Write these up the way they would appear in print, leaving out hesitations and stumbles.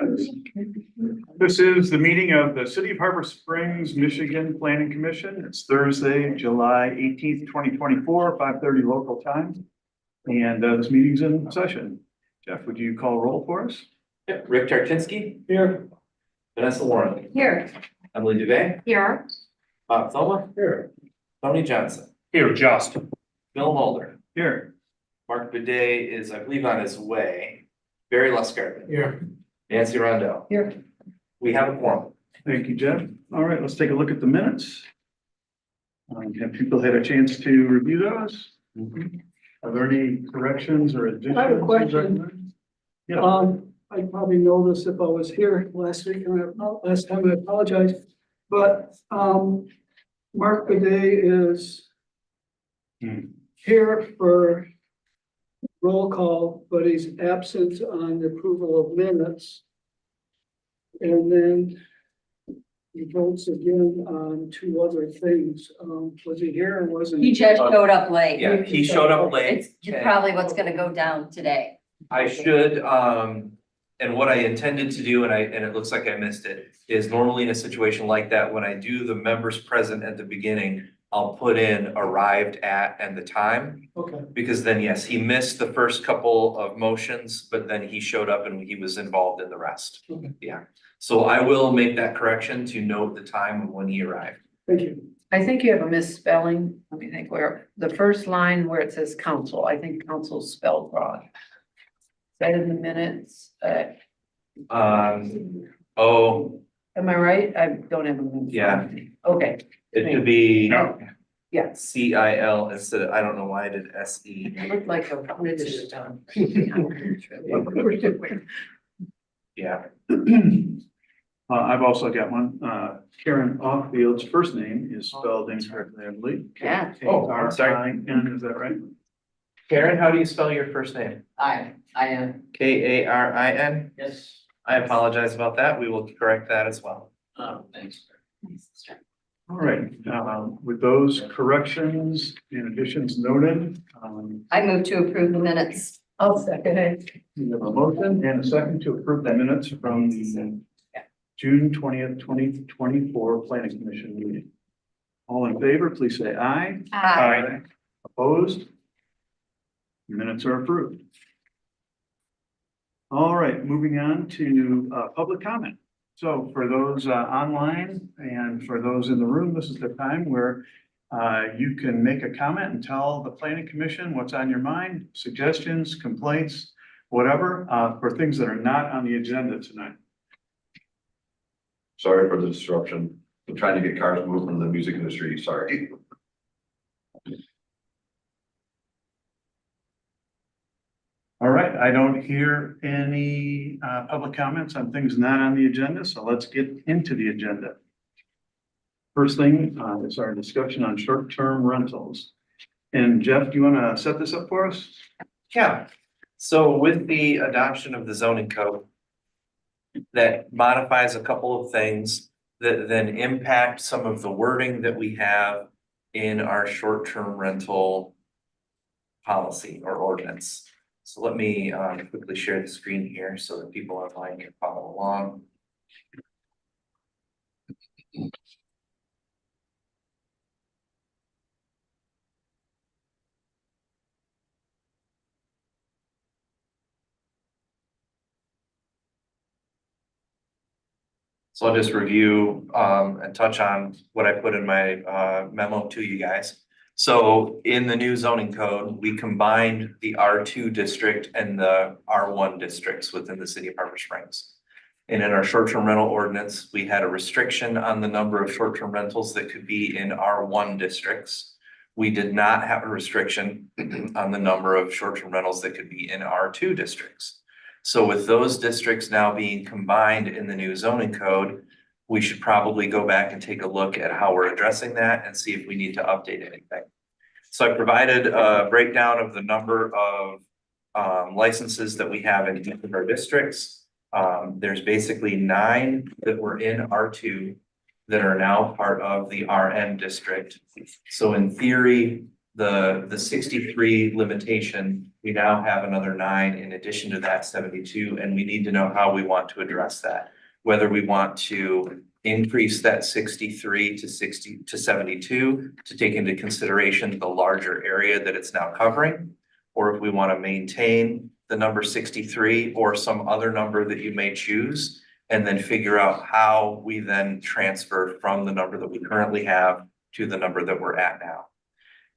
This is the meeting of the City of Harbor Springs, Michigan Planning Commission. It's Thursday, July 18th, 2024, 5:30 local time. And this meeting's in session. Jeff, would you call roll for us? Yep, Rick Tarczynski, Here. Vanessa Warren, Here. Emily Dubay, Here. Bob Thoma, Here. Tony Johnson, Here, just. Bill Mulder, Here. Mark Bidet is, I believe, on his way. Barry Lustgarten, Here. Nancy Rondo. Here. We have a quorum. Thank you, Jeff. All right, let's take a look at the minutes. Have people had a chance to review those? Are there any corrections or additions? I have a question. Yeah. I'd probably know this if I was here last week, last time, I apologize. But, Mark Bidet is here for roll call, but he's absent on the approval of minutes. And then he votes again on two other things. Was he here or wasn't He he? just showed up late. Yeah, he showed up late. It's probably what's gonna go down today. I should, and what I intended to do, and it looks like I missed it, is normally in a situation like that, when I do the members present at the beginning, I'll put in arrived at and the time. Okay, Because then, yes, he missed the first couple of motions, but then he showed up and he was involved in the rest. Okay. Yeah, so I will make that correction to note the time of when he arrived. thank you. I think you have a misspelling. Let me think where, the first line where it says council, I think council's spelled wrong. Is that in the minutes? Oh, Am I right? I don't have a minute. Yeah. Okay, it should be yes. CIL instead of, I don't know why I did SE. It looked like a British town. Yeah, I've also got one. Karen Offfield's first name is spelled incorrectly, I believe. Yeah. Oh, I'm sorry. K-R-I-N, is that right? Karen, how do you spell your first name? I am, Karin? yes, I apologize about that. We will correct that as well. thanks. All right, with those corrections and additions noted, I move to approve the minutes. I'll second it. we have a motion and a second to approve the minutes from the June 20th, 2024 Planning Commission meeting. All in favor, please say aye. Aye. Opposed? Minutes are approved. All right, moving on to public comment. So for those online and for those in the room, this is the time where you can make a comment and tell the Planning Commission what's on your mind, suggestions, complaints, whatever, for things that are not on the agenda tonight. Sorry for the disruption. I'm trying to get cars moved from the music industry, sorry. All right, I don't hear any public comments on things not on the agenda, so let's get into the agenda. First thing is our discussion on short-term rentals. And Jeff, do you want to set this up for us? Yeah, so with the adoption of the zoning code that modifies a couple of things that then impact some of the wording that we have in our short-term rental policy or ordinance. So let me quickly share the screen here so that people online can follow along. So I'll just review and touch on what I put in my memo to you guys. So in the new zoning code, we combined the R2 district and the R1 districts within the city of Harbor Springs. And in our short-term rental ordinance, we had a restriction on the number of short-term rentals that could be in R1 districts. We did not have a restriction on the number of short-term rentals that could be in R2 districts. So with those districts now being combined in the new zoning code, we should probably go back and take a look at how we're addressing that and see if we need to update anything. So I provided a breakdown of the number of licenses that we have in each of our districts. There's basically 9 that were in R2 that are now part of the RM district. So in theory, The 63 limitation, we now have another 9 in addition to that 72, and we need to know how we want to address that. Whether we want to increase that 63 to 72 to take into consideration the larger area that it's now covering, or if we want to maintain the number 63 or some other number that you may choose, and then figure out how we then transfer from the number that we currently have to the number that we're at now.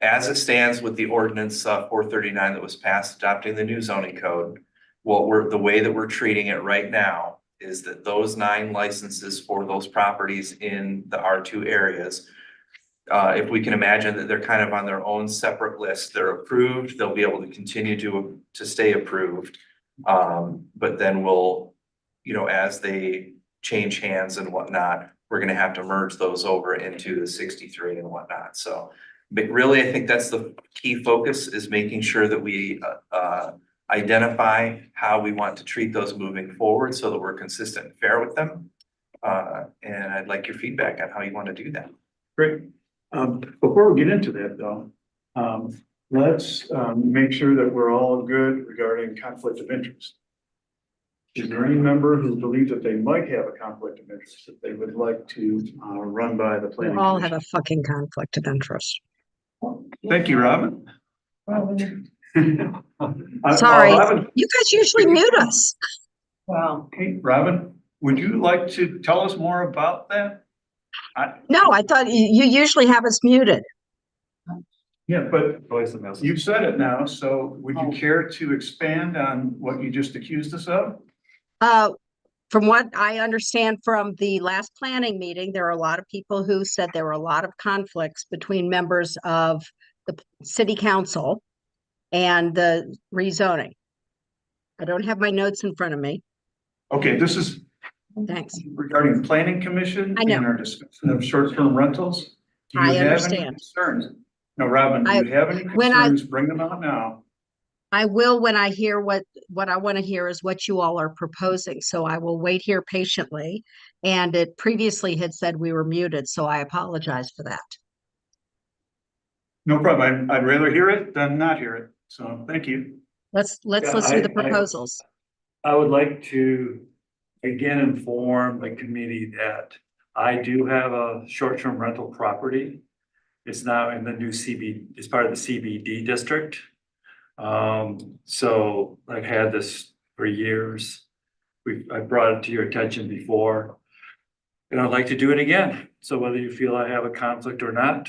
As it stands with the ordinance 439 that was passed adopting the new zoning code, the way that we're treating it right now is that those 9 licenses for those properties in the R2 areas, if we can imagine that they're kind of on their own separate list, they're approved, they'll be able to continue to stay approved. But then we'll, as they change hands and whatnot, we're gonna have to merge those over into the 63 and whatnot. So, but really, I think that's the key focus, is making sure that we identify how we want to treat those moving forward so that we're consistent and fair with them. And I'd like your feedback on how you want to do that. Great. Before we get into that though, let's make sure that we're all good regarding conflict of interest. Is there any member who believes that they might have a conflict of interest that they would like to run by the We planning all have commission? a fucking conflict of interest. Thank you, Robin. Sorry. Robin, You guys usually mute us. Wow. hey, Robin, would you like to tell us more about that? No, I thought you usually have us muted. Yeah, but you said it now, so would you care to expand on what you just accused us of? From what I understand from the last planning meeting, there are a lot of people who said there were a lot of conflicts between members of the city council and the rezoning. I don't have my notes in front of me. Okay, this is Thanks. regarding planning commission I know. and our discussion of short-term rentals. Do you I have any understand. concerns? No, Robin, do you have any when I- concerns? Bring them out now. I will when I hear what I want to hear is what you all are proposing. So I will wait here patiently. And it previously had said we were muted, so I apologize for that. No problem. I'd rather hear it than not hear it. So thank you. Let's Yeah, listen to the I- proposals. I would like to again inform the committee that I do have a short-term rental property. It's now in the new it's part of the CBD district. So I've had this for years. I brought it to your attention before. And I'd like to do it again. So whether you feel I have a conflict or not,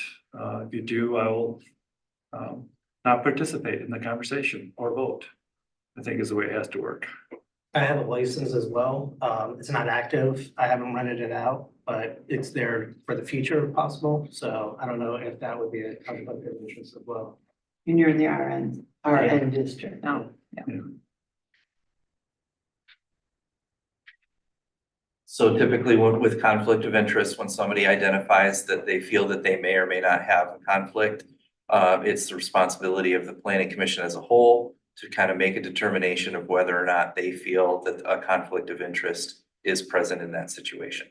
if you do, I will not participate in the conversation or vote. I think is the way it has to work. I have a license as well. It's not active. I haven't rented it out, but it's there for the future if possible. So I don't know if that would be a conflict of interest as well. And you're in the RN district now. Yeah. So typically with conflict of interest, when somebody identifies that they feel that they may or may not have a conflict, it's the responsibility of the planning commission as a whole to kind of make a determination of whether or not they feel that a conflict of interest is present in that situation.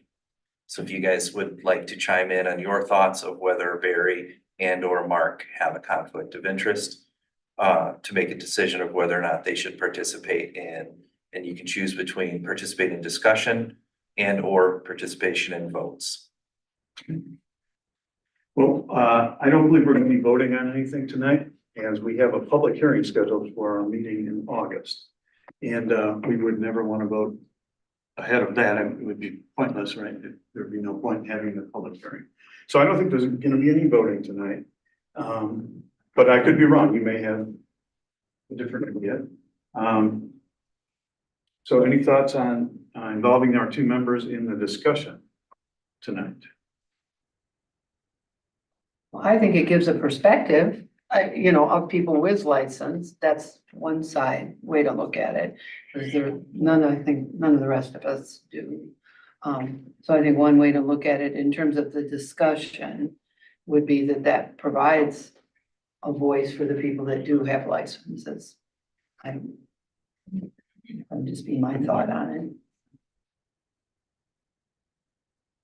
So if you guys would like to chime in on your thoughts of whether Barry and or Mark have a conflict of interest, to make a decision of whether or not they should participate in, and you can choose between participate in discussion and or participation in votes. Well, I don't believe we're going to be voting on anything tonight, as we have a public hearing scheduled for our meeting in August. And we would never want to vote ahead of that. It would be pointless, right? There'd be no point in having the public hearing. So I don't think there's going to be any voting tonight. But I could be wrong. You may have a different idea. So any thoughts on involving our two members in the discussion tonight? I think it gives a perspective, of people with license. That's one side way to look at it. Is there none of the rest of us do. So I think one way to look at it in terms of the discussion would be that provides a voice for the people that do have licenses. I'm just being my thought on it.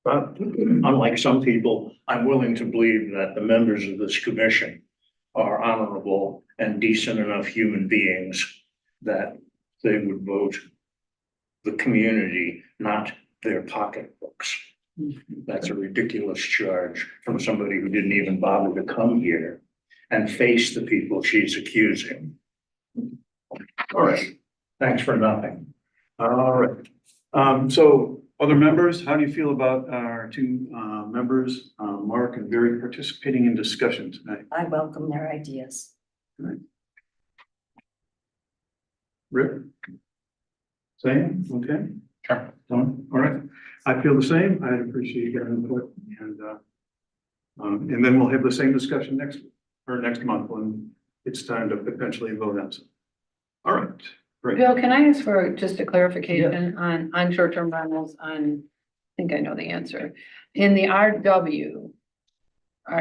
But unlike some people, I'm willing to believe that the members of this commission are honorable and decent enough human beings that they would vote the community, not their pocketbooks. That's a ridiculous charge from somebody who didn't even bother to come here and face the people she's accusing. All right, thanks for nothing. All right. So other members, how do you feel about our two members, Mark and Barry, participating in discussion tonight? I welcome their ideas. Rick? Same, okay? Sure. All right. I feel the same. I appreciate your input and then we'll have the same discussion next month when it's time to potentially vote on some. All right, great. Bill, can I ask for just a clarification on short-term rentals on, I think I know the answer. In the RW,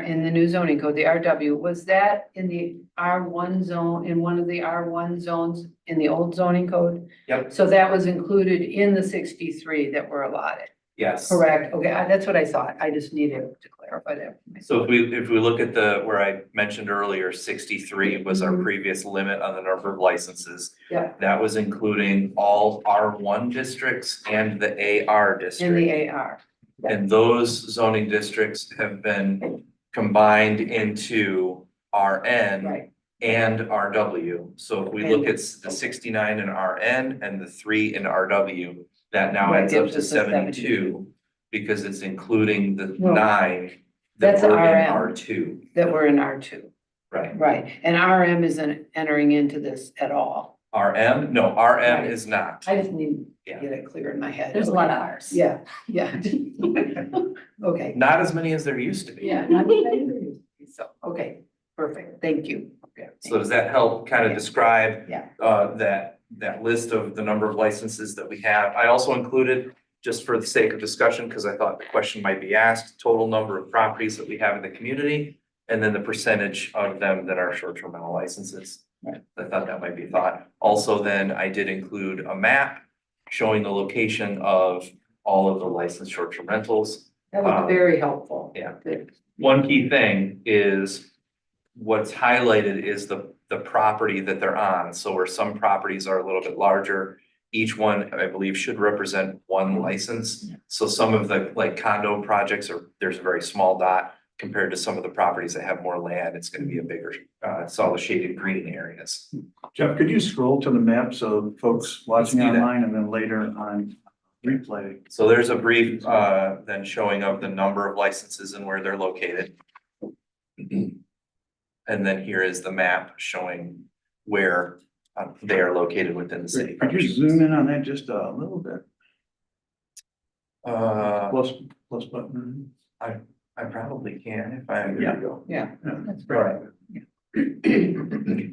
in the new zoning code, the RW, was that in the R1 zone, in one of the R1 zones in the old zoning code? Yep. So that was included in the 63 that were allotted, Yes. correct? Okay, that's what I thought. I just needed to clarify that. for myself. So if we look at where I mentioned earlier, 63 was our previous limit on the number of licenses. Yeah. That was including all R1 districts and the AR In district. the AR. And those zoning districts have been combined into RN Right. and RW. So if we look at the 69 in RN and the 3 in RW, that now Right, adds up gives to us a 72 because it's including the No. 9 That's that were in RM. R2. That were in R2, Right. right, and RM isn't entering into this at all. RM? No, RM Right. is not. I just need to Yeah. get it clear in my head. There's a lot of ours. Yeah, yeah. Okay, Not as many as there used to be. yeah. not that I agree. So, okay, perfect, thank you. Okay. So does that help kind of describe Yeah. that list of the number of licenses that we have? I also included, just for the sake of discussion, because I thought the question might be asked, total number of properties that we have in the community, and then the percentage of them that are short-term rental licenses. Right. I thought that might be a thought. Also, then I did include a map showing the location of all of the licensed short-term rentals. That was very helpful. Yeah. Good. One key thing is what's highlighted is the property that they're on. So where some properties are a little bit larger, each one, I believe, should represent one license. So some of the like condo projects there's a very small dot compared to some of the properties that have more land. It's gonna be a bigger, it's all the shaded green areas. Jeff, could you scroll to the map so folks watching Let's do that. online and then later on replay? So there's a brief, then showing of the number of licenses and where they're located. And then here is the map showing where they are located within the city. Could you zoom in on that just a little bit? Plus button. I probably can if I'm. Yeah. Yeah, Yeah. that's All right. right.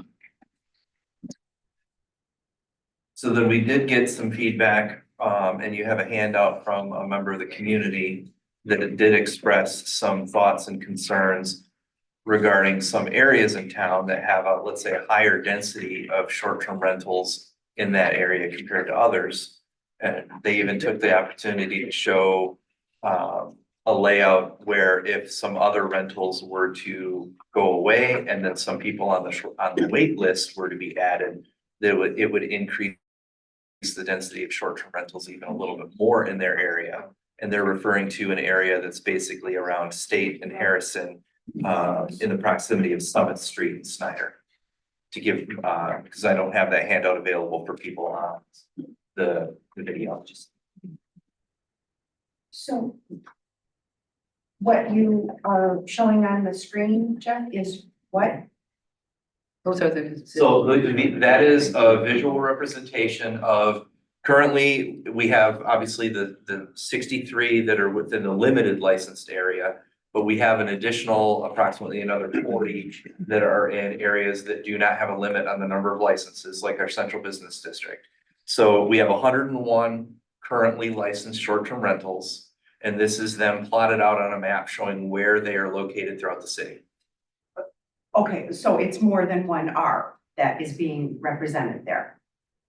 So then we did get some feedback, and you have a handout from a member of the community that it did express some thoughts and concerns regarding some areas in town that have a, let's say, a higher density of short-term rentals in that area compared to others. And they even took the opportunity to show a layout where if some other rentals were to go away and then some people on the wait list were to be added, it would increase the density of short-term rentals even a little bit more in their area. And they're referring to an area that's basically around State and Harrison, in the proximity of Summit Street and Snyder. To give, because I don't have that handout available for people on the video. So what you are showing on the screen, Jeff, is what? Those are the. So that is a visual representation of, currently, we have obviously the 63 that are within the limited licensed area. But we have an additional approximately another 40 that are in areas that do not have a limit on the number of licenses, like our central business district. So we have 101 currently licensed short-term rentals. And this is them plotted out on a map showing where they are located throughout the city. Okay, so it's more than one R that is being represented there.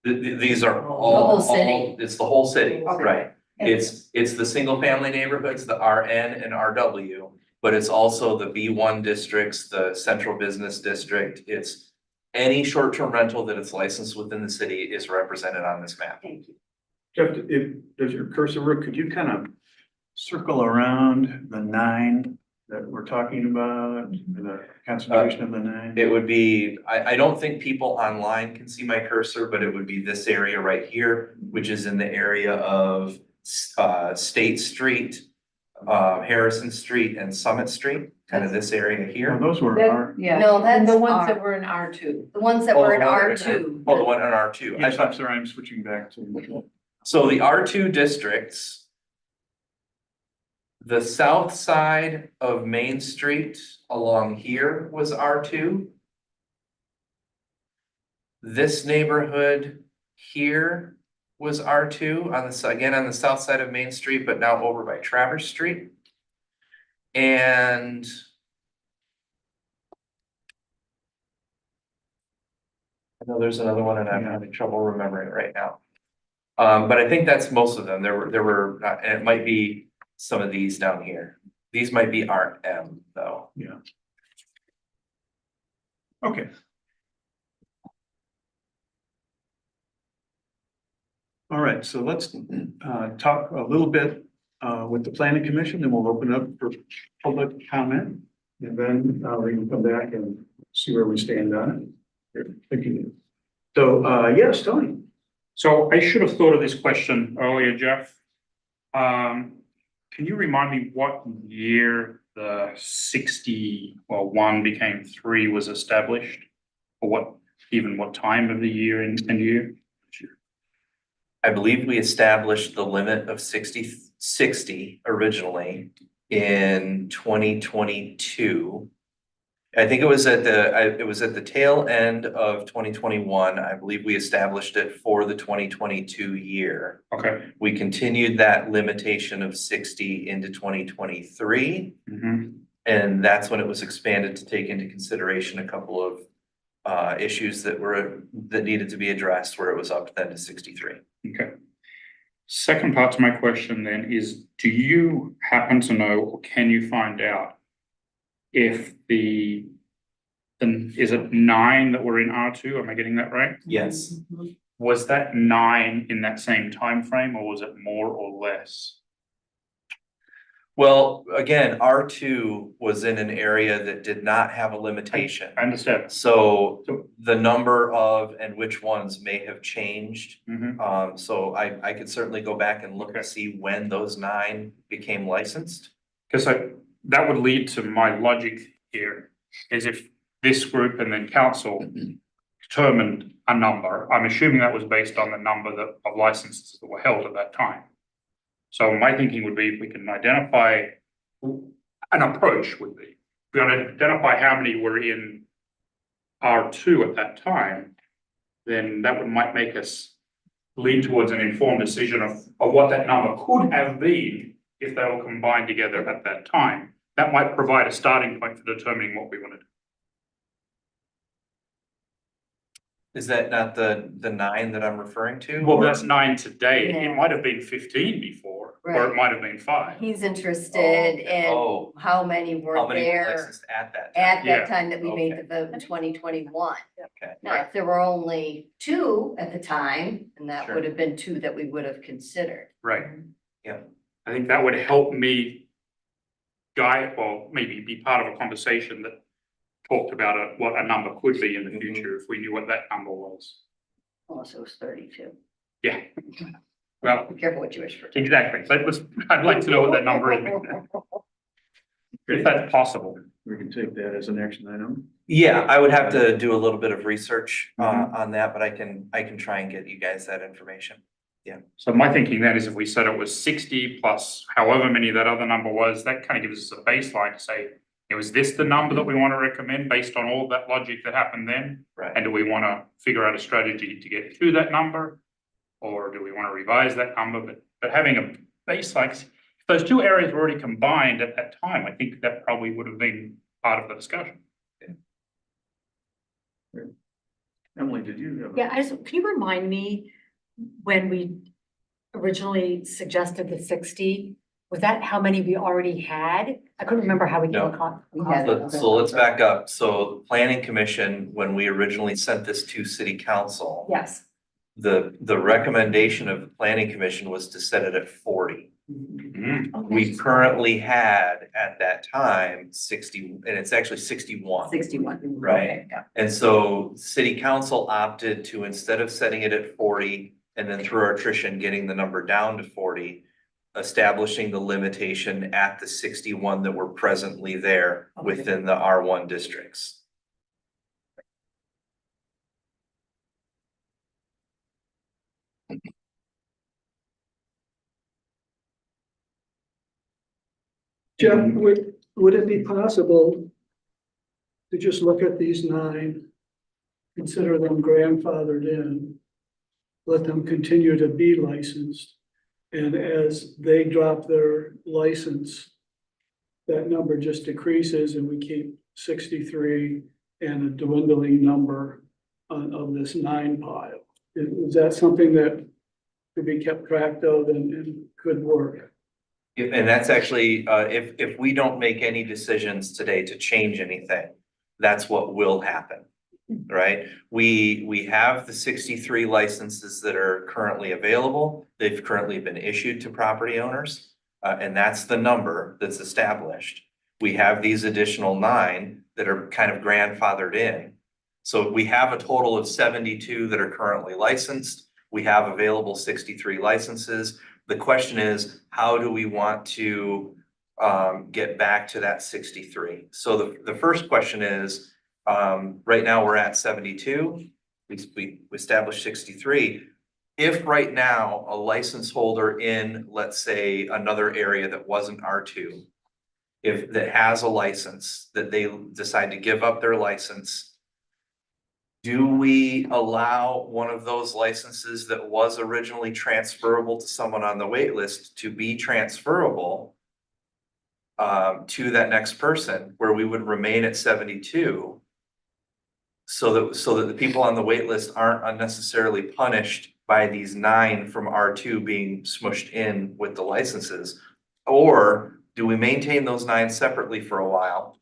These are The all, whole city. it's the whole city, Okay. right? It's the single family neighborhoods, the RN and RW, but it's also the B1 districts, the central business district. It's any short-term rental that is licensed within the city is represented on this map. Thank you. Jeff, if, does your cursor work? Could you kind of circle around the 9 that we're talking about, the concentration of the 9? It would be, I don't think people online can see my cursor, but it would be this area right here, which is in the area of State Street, Harrison Street and Summit Street, kind of this area Well, here. those were That- our, Yeah, No, and the that's ones that R. were in R2. The ones that Oh, were in the one R that- two. Oh, the one in R2. yes, I'm sorry, I'm switching back to. So the R2 districts, the south side of Main Street along here was R2. This neighborhood here was R2 on the, again, on the south side of Main Street, but now over by Traverse Street. And I know there's another one and I'm having trouble remembering it right now. But I think that's most of them. There were, and it might be some of these down here. These might be RM though. Yeah. Okay. All right, so let's talk a little bit with the planning commission, then we'll open up for public comment. And then we can come back and see where we stand on it. Thank you. So yes, Tony. So I should have thought of this question earlier, Jeff. Can you remind me what year the 61 became 3 was established? Or what time of the year and year? I believe we established the limit of 60 originally in 2022. I think it was at the tail end of 2021. I believe we established it for the 2022 year. Okay. We continued that limitation of 60 into 2023. And that's when it was expanded to take into consideration a couple of issues that needed to be addressed, where it was up then to 63. Okay. Second part to my question then is, do you happen to know, or can you find out if is it 9 that were in R2? Am I getting that right? Yes. Was that 9 in that same time frame, or was it more or less? Well, again, R2 was in an area that did not have a limitation. I understand. So the number of and which ones may have changed. Mhm. So I could certainly go back and look Okay. to see when those 9 became licensed. Because that would lead to my logic here, is if this group and then council determined a number, I'm assuming that was based on the number of licenses that were held at that time. So my thinking would be, if we can identify, an approach would be, if we identify how many were in R2 at that time, then that might make us lean towards an informed decision of what that number could have been if they were combined together at that time. That might provide a starting point for determining what we want to do. Is that not the 9 that I'm referring to? Well, or- that's 9 today. Yeah. It might have been 15 before, or it Right. might have been 5. He's interested in Oh, how many were how many were there licensed at that time? at Yeah. that time that we made Okay. the vote in 2021. Okay. Now, if there were only 2 at the time, then that Sure. would have been 2 that we would have considered. Right. Yeah. I think that would help me guide, or maybe be part of a conversation that talked about what a number could be in the future if we knew what that number was. Unless it was 32. Yeah. Well, Be careful what you wish for. exactly. I'd like to know what that number is. If that's possible. We can take that as an action item. Yeah, I would have to do a little bit of research on that, but I can try and get you guys that information. So my thinking then is, if we said it was 60 plus however many that other number was, that kind of gives us a baseline to say, is this the number that we want to recommend based on all that logic that happened then? Right. And do we want to figure out a strategy to get to that number? Or do we want to revise that number? But having a baseline, if those 2 areas were already combined at that time, I think that probably would have been part of the discussion. Emily, did you have? Yeah, can you remind me when we originally suggested the 60, Was that how many we already had? I couldn't remember how we No. came across. We had- So let's back up. So Planning Commission, when we originally sent this to City Council, Yes. the recommendation of the Planning Commission was to set it at 40. Mm, We currently had at that time 60, and it's actually 61. 61. Right. Okay, yeah. And so City Council opted to, instead of setting it at 40 and then through attrition, getting the number down to 40, establishing the limitation at the 61 that were presently there Okay. within the R1 districts. Jeff, would it be possible to just look at these 9, consider them grandfathered in, let them continue to be licensed, and as they drop their license, that number just decreases and we keep 63 and a dwindling number of this 9 pile? Is that something that could be kept track of and could work? And that's actually, if we don't make any decisions today to change anything, that's what will happen, right? We have the 63 licenses that are currently available. They've currently been issued to property owners, and that's the number that's established. We have these additional 9 that are kind of grandfathered in. So we have a total of 72 that are currently licensed. We have available 63 licenses. The question is, how do we want to get back to that 63? So the first question is, right now we're at 72. We established 63. If right now a license holder in, let's say, another area that wasn't R2, if that has a license that they decide to give up their license, do we allow one of those licenses that was originally transferable to someone on the wait list to be transferable to that next person, where we would remain at 72? So that the people on the wait list aren't unnecessarily punished by these 9 from R2 being smushed in with the licenses? Or do we maintain those 9 separately for a while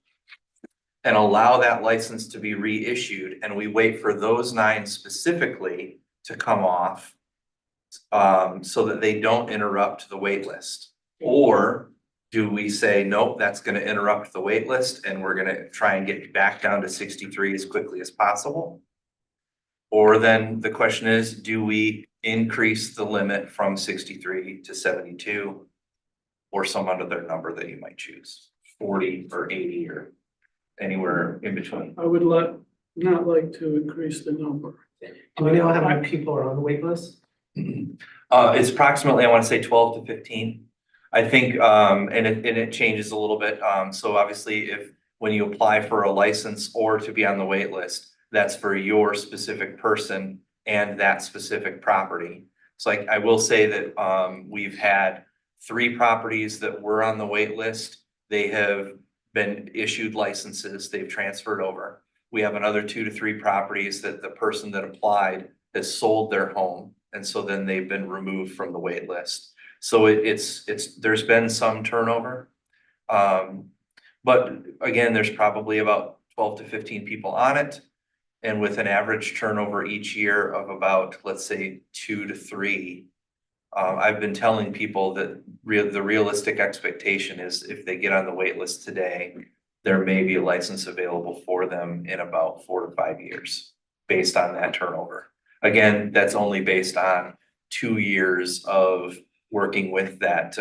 and allow that license to be reissued, and we wait for those 9 specifically to come off so that they don't interrupt the wait list? Or do we say, nope, that's gonna interrupt the wait list and we're gonna try and get back down to 63 as quickly as possible? Or then the question is, do we increase the limit from 63 to 72? Or some other number that you might choose, 40 or 80 or anywhere in between. I would not like to increase the number. Do we know how many people are on the wait list? It's approximately, I want to say 12 to 15. I think, and it changes a little bit. So obviously when you apply for a license or to be on the wait list, that's for your specific person and that specific property. So I will say that, we've had 3 properties that were on the wait list. They have been issued licenses, they've transferred over. We have another 2 to 3 properties that the person that applied has sold their home, and so then they've been removed from the wait list. So there's been some turnover. But again, there's probably about 12 to 15 people on it. And with an average turnover each year of about, let's say, 2 to 3. I've been telling people that the realistic expectation is if they get on the wait list today, there may be a license available for them in about 4 to 5 years based on that turnover. Again, that's only based on 2 years of working with that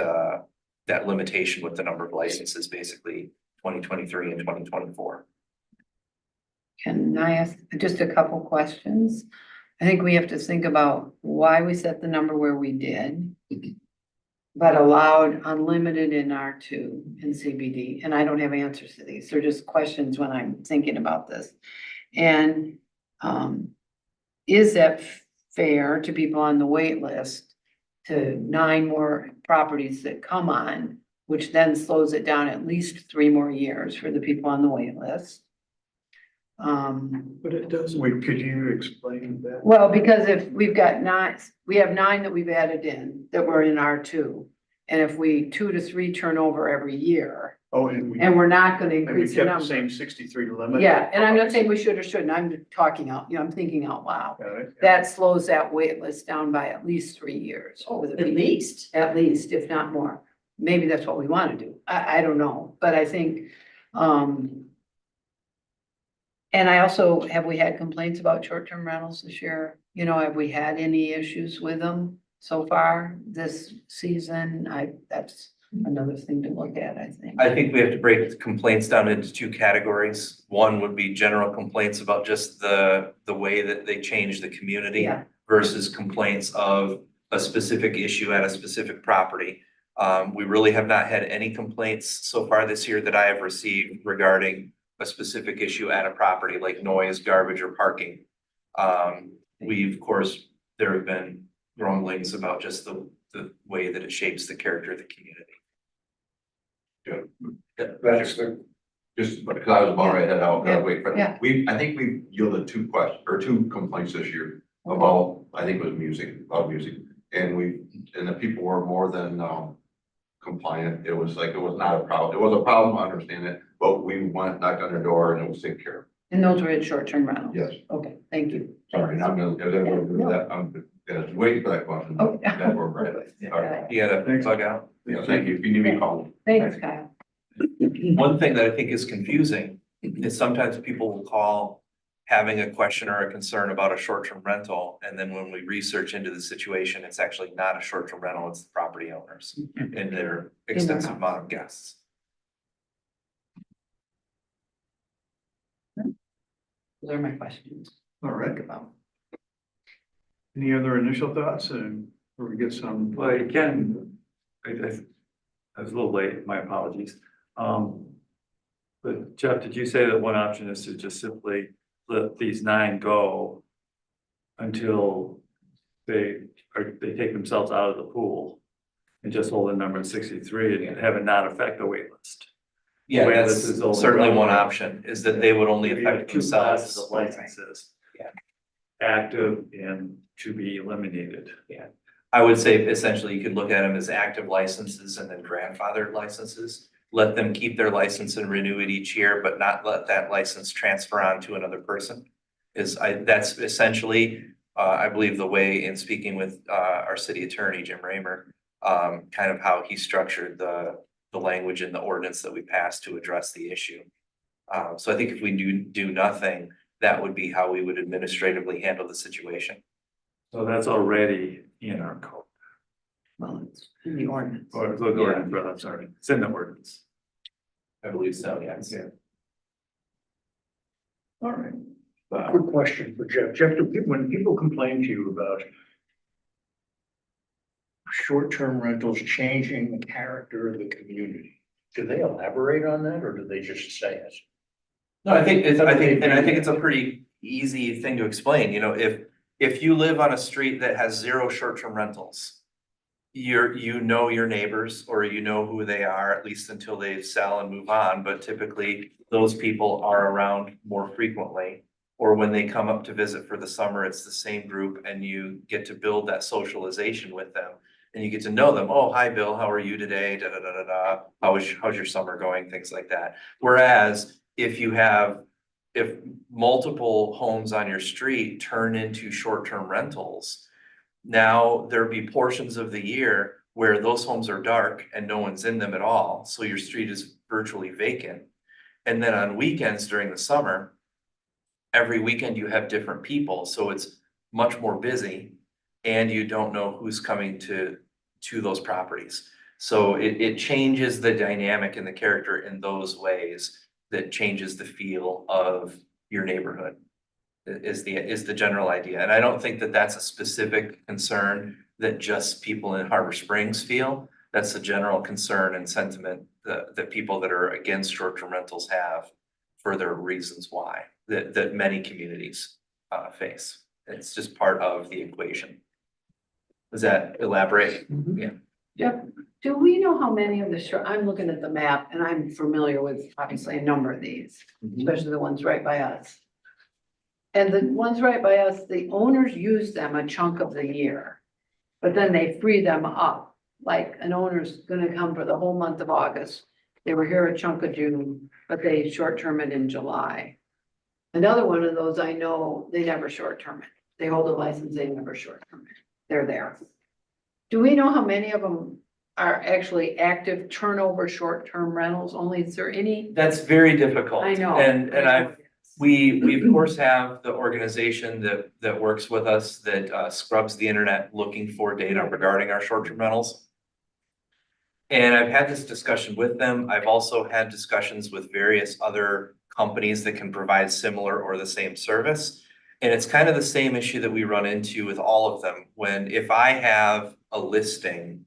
limitation with the number of licenses, basically 2023 and 2024. Can I ask just a couple questions? I think we have to think about why we set the number where we did, but allowed unlimited in R2 and CBD. And I don't have answers to these. They're just questions when I'm thinking about this. And is that fair to people on the wait list to 9 more properties that come on, which then slows it down at least 3 more years for the people on the wait list? But it doesn't. Wait, could you explain that? Well, because if we've got 9, we have 9 that we've added in that were in R2. And if we 2 to 3 turnover every year, Oh, and we, and we're not gonna and we increase the kept the number. same 63 limit. Yeah, and I'm not saying we should or shouldn't, I'm talking out, I'm thinking out loud. Got it. That slows that wait list down by at least 3 years. Oh, over the at peak. least. At least, if not more. Maybe that's what we wanna do. I don't know, but I think, and I also, have we had complaints about short-term rentals this year? You know, have we had any issues with them so far this season? That's another thing to look at, I think. I think we have to break the complaints down into 2 categories. One would be general complaints about just the way that they change the community Yeah. versus complaints of a specific issue at a specific property. We really have not had any complaints so far this year that I have received regarding a specific issue at a property like noise, garbage, or parking. Of course, there have been grumblings about just the way that it shapes the character of the community. That's the, just because I was about ready to head out, gotta wait for Yeah. I think we yielded 2 questions, or 2 complaints this year about, I think it was music, about music. And the people were more than, compliant. It was like, it was not a problem. It was a problem, I understand it, but we went, knocked on their door and it was taken care of. And those were at short-term rentals? Yes. Okay, thank you. Sorry, I'm gonna do that. I'm gonna wait for that question. Oh, yeah. Then we're ready. All right. You gotta bug out. Yeah, thank you. If you need me, call me. Thanks, Kyle. One thing that I think is confusing is sometimes people will call having a question or a concern about a short-term rental. And then when we research into the situation, it's actually not a short-term rental, it's the property owners and their extensive amount of guests. Those are my questions. All right. Think about. Any other initial thoughts and before we get some? Well, again, I was a little late, my apologies. But Jeff, did you say that one option is to just simply let these 9 go until they take themselves out of the pool and just hold the number 63 and have it not affect the wait list? Yeah, Wait that's list is only certainly one relevant. option, is that they would only We have affect 2 classes themselves. of licenses. Yeah. Active and to be eliminated. I would say essentially you could look at them as active licenses and then grandfathered licenses. Let them keep their license and renew it each year, but not let that license transfer on to another person. That's essentially, I believe the way, in speaking with our city attorney, Jim Raymer, kind of how he structured the language in the ordinance that we passed to address the issue. So I think if we do nothing, that would be how we would administratively handle the situation. So that's already in our code. Well, it's in the ordinance. Or the ordinance, rather, I'm sorry, it's in the ordinance. I believe so, yes. Yeah. All right. Quick question for Jeff. Jeff, when people complain to you about short-term rentals changing the character of the community, do they elaborate on that or do they just say it? No, I think it's a pretty easy thing to explain, you know, if you live on a street that has 0 short-term rentals, you know your neighbors, or you know who they are, at least until they sell and move on, but typically those people are around more frequently. Or when they come up to visit for the summer, it's the same group and you get to build that socialization with them. And you get to know them. Oh, hi, Bill, how are you today? Da, da, da, da, da. How's your summer going? Things like that. Whereas if multiple homes on your street turn into short-term rentals, now there'll be portions of the year where those homes are dark and no one's in them at all. So your street is virtually vacant. And then on weekends during the summer, every weekend you have different people. So it's much more busy and you don't know who's coming to those properties. So it changes the dynamic and the character in those ways that changes the feel of your neighborhood is the general idea. And I don't think that that's a specific concern that just people in Harbor Springs feel. That's the general concern and sentiment that people that are against short-term rentals have for their reasons why, that many communities face. It's just part of the equation. Does that elaborate? Yeah. Jeff, do we know how many of I'm looking at the map and I'm familiar with obviously a number of these, especially the ones right by us. And the ones right by us, the owners use them a chunk of the year, but then they free them up like an owner's gonna come for the whole month of August. They were here a chunk of June, but they short-term it in July. Another one of those, I know, they never short-term it. They hold a license, they never short-term it. They're there. Do we know how many of them are actually active turnover short-term rentals? Only, is there any? That's very difficult. I know. And I know I've, it is. we of course have the organization that works with us that scrubs the internet looking for data regarding our short-term rentals. And I've had this discussion with them. I've also had discussions with various other companies that can provide similar or the same service. And it's kind of the same issue that we run into with all of them. If I have a listing,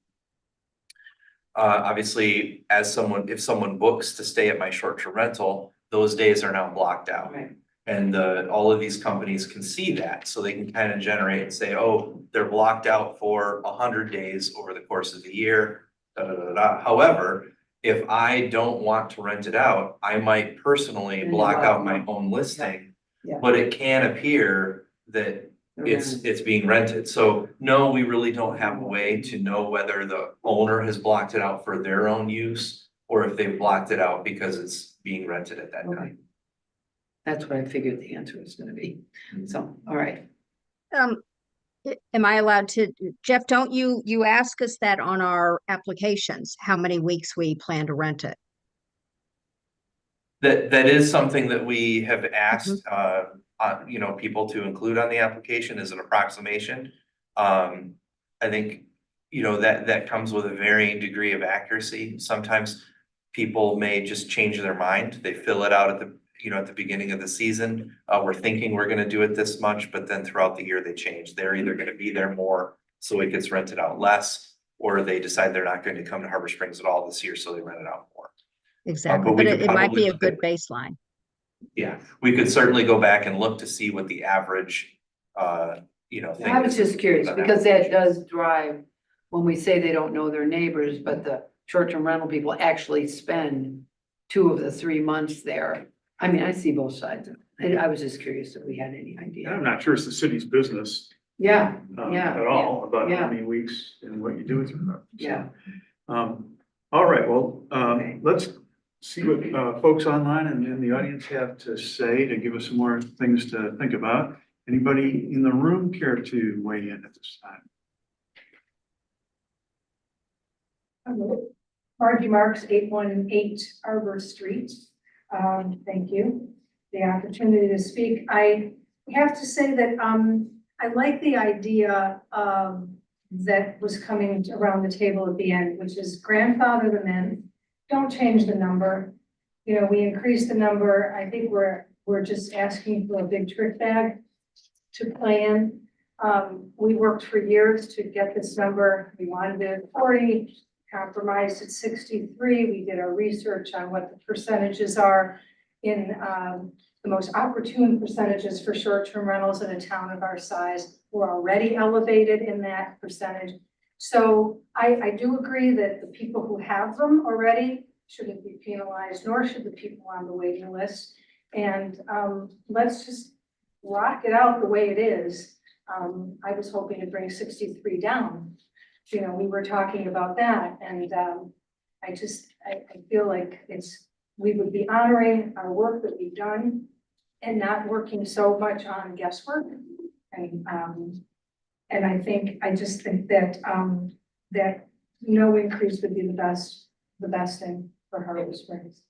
obviously, if someone books to stay at my short-term rental, those days are now blocked out. Right. And all of these companies can see that, so they can kind of generate and say, oh, they're blocked out for 100 days over the course of the year. Da, da, da, da. However, if I don't want to rent it out, I might personally And block block out them my out. own listing. Yeah. But it can appear that it's being rented. So no, we really don't have a way to know whether the owner has blocked it out for their own use or if they've blocked it out because it's being rented at that Okay. time. That's what I figured the answer was gonna be. So, all right. Am I allowed to, Jeff, don't you ask us that on our applications, how many weeks we plan to rent it? That is something that we have asked, people to include on the application as an approximation. I think, that comes with a varying degree of accuracy. Sometimes people may just change their mind. They fill it out at the beginning of the season. We're thinking we're gonna do it this much, but then throughout the year they change. They're either gonna be there more, so it gets rented out less, or they decide they're not going to come to Harbor Springs at all this year, so they rent it out more. Exactly, but we but could it might probably be a look good at- baseline. Yeah, we could certainly go back and look to see what the average, thing I was is. just curious, because that does drive, when we say they don't know their neighbors, but the short-term rental people actually spend 2 of the 3 months there. I mean, I see both sides of it. I was just curious if we had any I'm idea. not sure it's the city's business. Yeah, yeah, At all, about yeah. how many weeks and what you do with them. yeah. All right, well, Okay. let's see what folks online and in the audience have to say to give us some more things to think about. Anybody in the room care to weigh in at this time? Margie Marks, 818 Arbor Street. Thank you, the opportunity to speak. I have to say that I like the idea that was coming around the table at the end, which is grandfather them in, don't change the number. We increased the number. I think we're just asking for a big trick bag to play in. We worked for years to get this number. We wanted it at 40, compromised at 63. We did our research on what the percentages are in the most opportune percentages for short-term rentals in a town of our size. We're already elevated in that percentage. So I do agree that the people who have them already shouldn't be penalized, nor should the people on the waiting list. And let's just rock it out the way it is. I was hoping to bring 63 down. We were talking about that, and I feel like we would be honoring our work that we've done and not working so much on guesswork. And I just think that that no increase would be the best thing for Harbor Springs.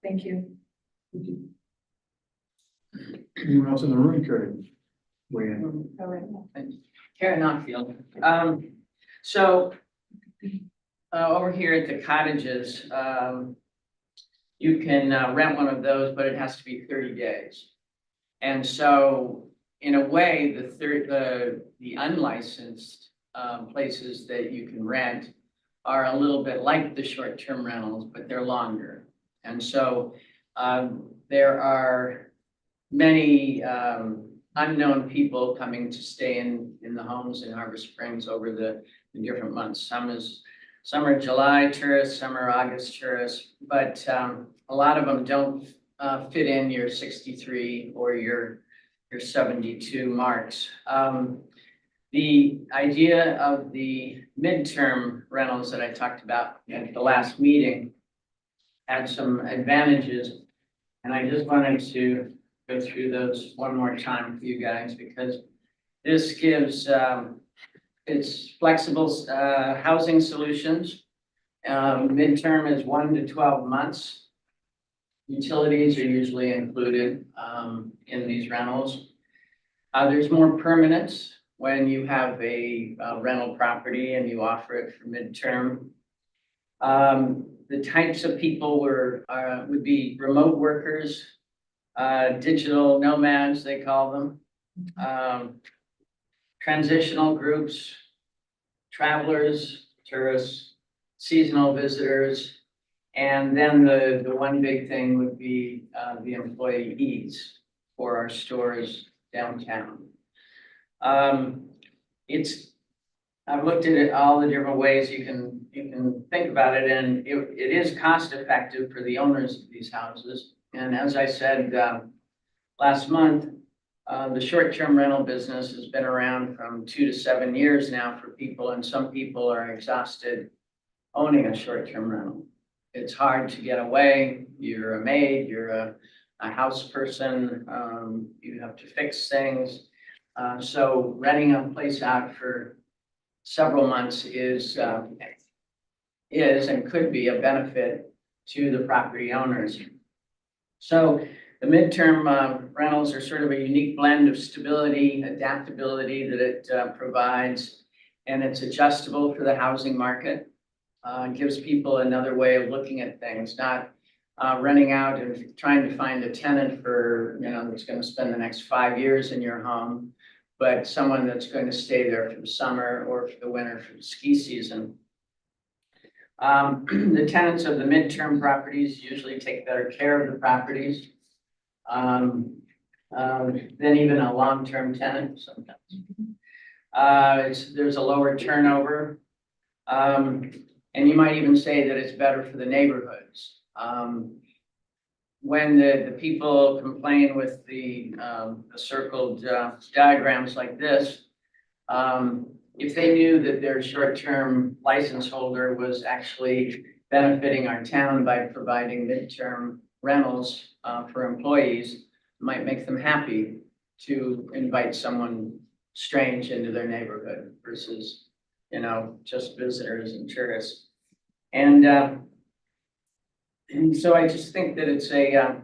Thank you. Anyone else in the room care to weigh in? All right. Karen Notfield. So over here at the cottages, you can rent one of those, but it has to be 30 days. And so in a way, the unlicensed places that you can rent are a little bit like the short-term rentals, but they're longer. And so there are many unknown people coming to stay in the homes in Harbor Springs over the different months. Some are July tourists, some are August tourists, but a lot of them don't fit in your 63 or your 72 marks. The idea of the midterm rentals that I talked about at the last meeting had some advantages. And I just wanted to go through those one more time for you guys, because this gives, it's flexible, housing solutions. Midterm is 1 to 12 months. Utilities are usually included, in these rentals. There's more permanence when you have a rental property and you offer it for midterm. The types of people would be remote workers, digital nomads, they call them. Transitional groups, travelers, tourists, seasonal visitors. And then the one big thing would be the employees for our stores downtown. I've looked at it all the different ways you can think about it, and it is cost effective for the owners of these houses. And as I said last month, the short-term rental business has been around from 2 to 7 years now for people, and some people are exhausted owning a short-term rental. It's hard to get away. You're a maid, you're a house person, you have to fix things. So renting a place out for several months is and could be a benefit to the property owners. So the midterm rentals are sort of a unique blend of stability, adaptability that it provides, and it's adjustable for the housing market. It gives people another way of looking at things, not renting out and trying to find a tenant for, that's going to spend the next 5 years in your home, but someone that's going to stay there for the summer or for the winter for the ski season. The tenants of the midterm properties usually take better care of the properties than even a long-term tenant sometimes. There's a lower turnover. And you might even say that it's better for the neighborhoods. When the people complain with the circled diagrams like this, if they knew that their short-term license holder was actually benefiting our town by providing midterm rentals for employees, it might make them happy to invite someone strange into their neighborhood versus, just visitors and tourists. And so I just think that it's a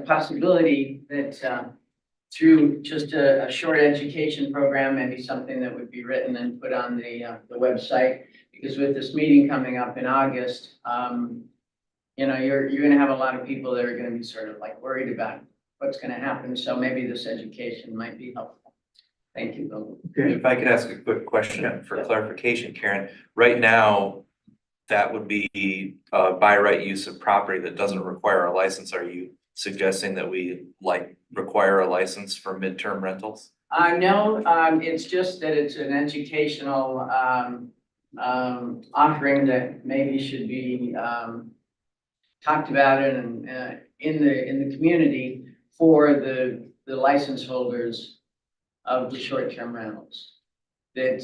possibility that through just a short education program, maybe something that would be written and put on the website, because with this meeting coming up in August, you're going to have a lot of people that are going to be sort of like worried about what's going to happen. So maybe this education might be helpful. Thank you, Bill. If I could ask a quick question for clarification, Karen. Right now, that would be by right use of property that doesn't require a license. Are you suggesting that we require a license for midterm rentals? No, it's just that it's an educational offering that maybe should be talked about in the community for the license holders of the short-term rentals. That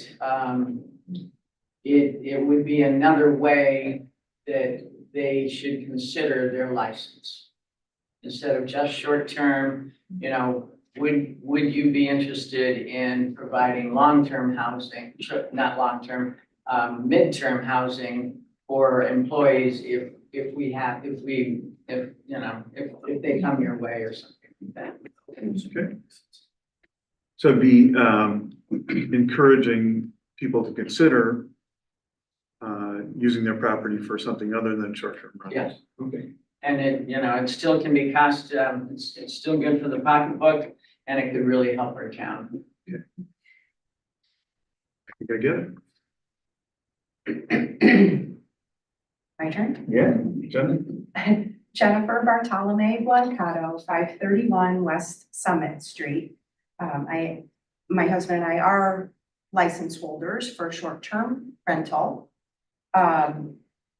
it would be another way that they should consider their license. Instead of just short-term, would you be interested in providing long-term housing, not long-term, midterm housing for employees if they come your way or something like that. Okay. So be encouraging people to consider using their property for something other than short-term rentals. Yes. Okay. And it still can be it's still good for the pocketbook, and it could really help our town. Yeah. I think I get it. My turn? Yeah, Jenna? Jennifer Bartolome Blancato, 531 West Summit Street. My husband and I are license holders for short-term rental.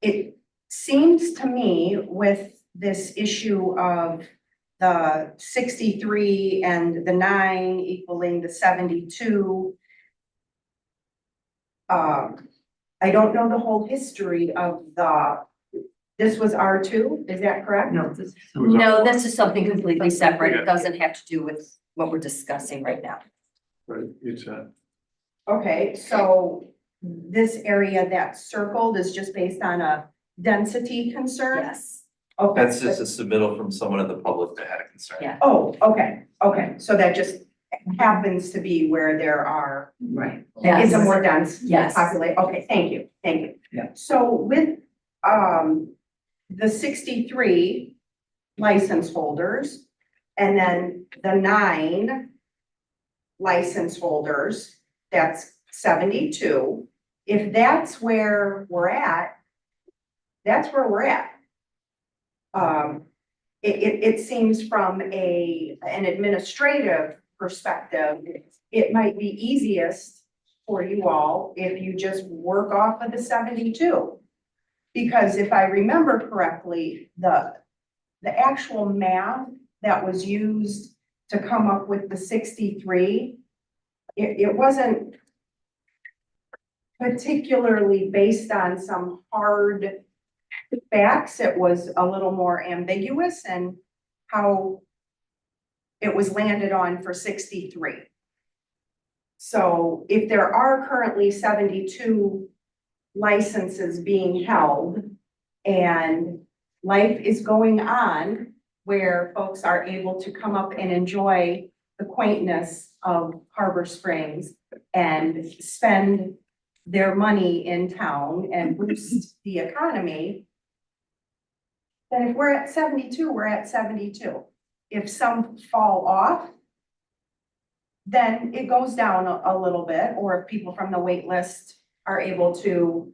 It seems to me with this issue of the 63 and the 9 equaling the 72. I don't know the whole history of this was R2, is that correct? No, this is. No, this is something completely separate. It doesn't have to do with what we're discussing right now. Right, it's Okay, so this area that's circled is just based on a density concern? Yes. Okay. That's just a submittal from someone in the public that had a concern. Yeah. Oh, okay, so that just happens to be where there are, Right. is a more dense Yes. population, okay, thank you. Yeah. So with, the 63 license holders, and then the 9 license holders, that's 72. If that's where we're at, that's where we're at. It seems from an administrative perspective, it might be easiest for you all if you just work off of the 72. Because if I remember correctly, the actual math that was used to come up with the 63, it wasn't particularly based on some hard facts. It was a little more ambiguous in how it was landed on for 63. So if there are currently 72 licenses being held and life is going on where folks are able to come up and enjoy the quaintness of Harbor Springs and spend their money in town and boost the economy, then if we're at 72, we're at 72. If some fall off, then it goes down a little bit, or if people from the wait list are able to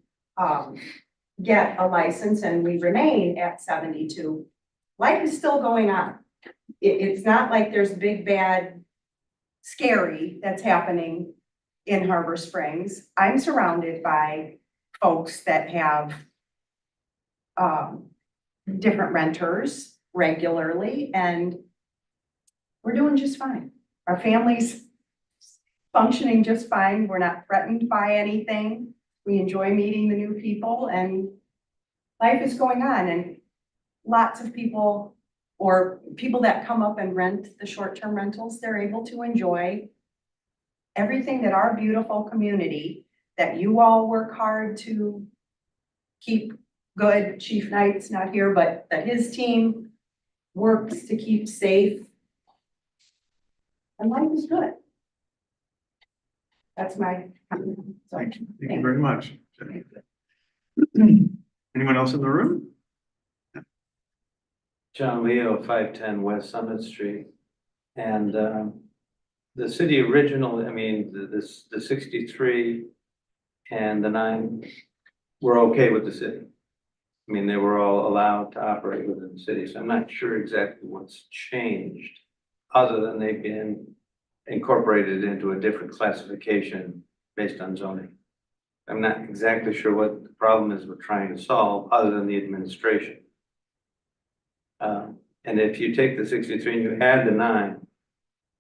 get a license and we remain at 72, life is still going on. It's not like there's big, bad, scary that's happening in Harbor Springs. I'm surrounded by folks that have different renters regularly, and we're doing just fine. Our family's functioning just fine. We're not threatened by anything. We enjoy meeting the new people, and life is going on. And lots of people, or people that come up and rent the short-term rentals, they're able to enjoy everything that our beautiful community that you all work hard to keep good. Chief Knight's not here, but that his team works to keep safe. And life is good. That's my comment. So, Thank you very much. Anyone else in the room? John Leo, 510 West Summit Street. And the city originally, I mean, the 63 and the 9 were okay with the city. I mean, they were all allowed to operate within the city. So I'm not sure exactly what's changed, other than they've been incorporated into a different classification based on zoning. I'm not exactly sure what the problem is we're trying to solve, other than the administration. And if you take the 63 and you add the 9,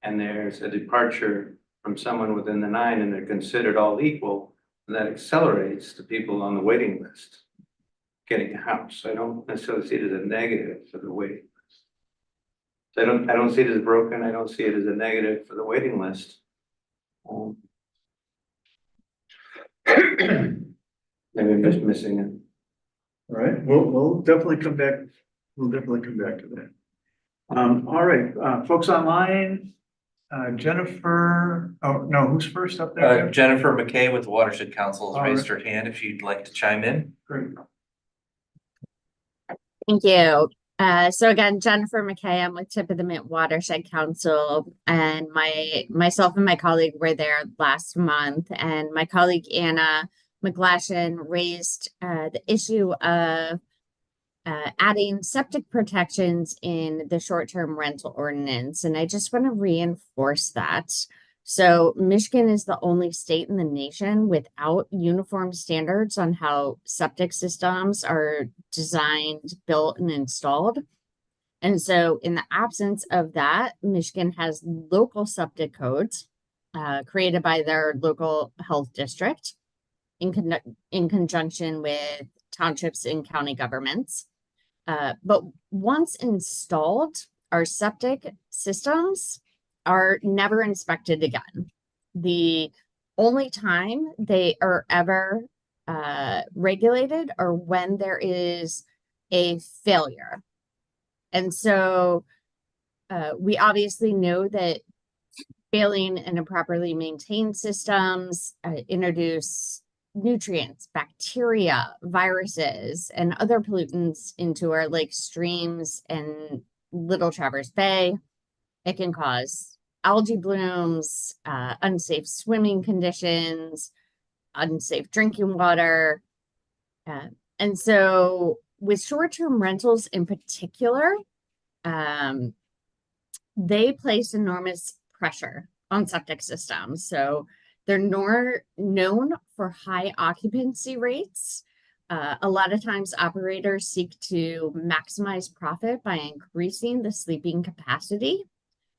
and there's a departure from someone within the 9 and they're considered all equal, that accelerates the people on the waiting list getting a house. I don't necessarily see it as a negative for the waiting list. So I don't see it as broken. I don't see it as a negative for the waiting list. Maybe I'm just missing it. All right, we'll definitely come back. We'll definitely come back to that. All right, folks online, Jennifer, oh, no, who's first up there? Jennifer McKay with the Watershed Council All has raised right. her hand if you'd like to chime in. Great. Thank you. So again, Jennifer McKay, I'm with Tip of the Mint Watershed Council, and myself and my colleague were there last month, and my colleague Anna McGlashan raised the issue of adding septic protections in the short-term rental ordinance, and I just want to reinforce that. So Michigan is the only state in the nation without uniform standards on how septic systems are designed, built, and installed. And so in the absence of that, Michigan has local septic codes created by their local health district in conjunction with townships and county governments. But once installed, our septic systems are never inspected again. The only time they are ever regulated are when there is a failure. And so we obviously know that failing and improperly maintained systems introduce nutrients, bacteria, viruses, and other pollutants into our lake streams and Little Traverse Bay. It can cause algae blooms, unsafe swimming conditions, unsafe drinking water. And so with short-term rentals in particular, they place enormous pressure on septic systems. So they're known for high occupancy rates. A lot of times operators seek to maximize profit by increasing the sleeping capacity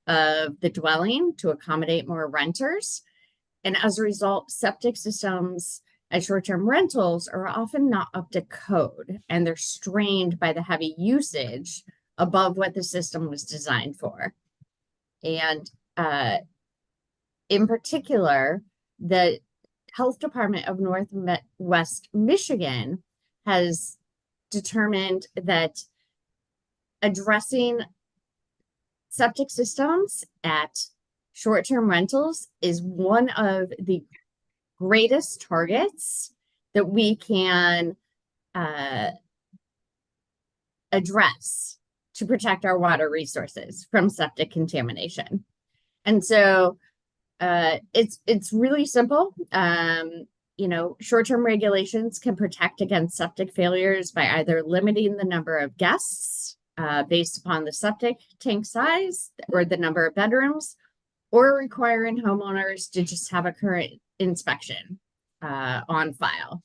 of the dwelling to accommodate more renters. And as a result, septic systems as short-term rentals are often not up to code, and they're strained by the heavy usage above what the system was designed for. And in particular, the Health Department of Northwest Michigan has determined that addressing septic systems at short-term rentals is one of the greatest targets that we can address to protect our water resources from septic contamination. And so it's really simple. You know, short-term regulations can protect against septic failures by either limiting the number of guests based upon the septic tank size or the number of bedrooms, or requiring homeowners to just have a current inspection on file.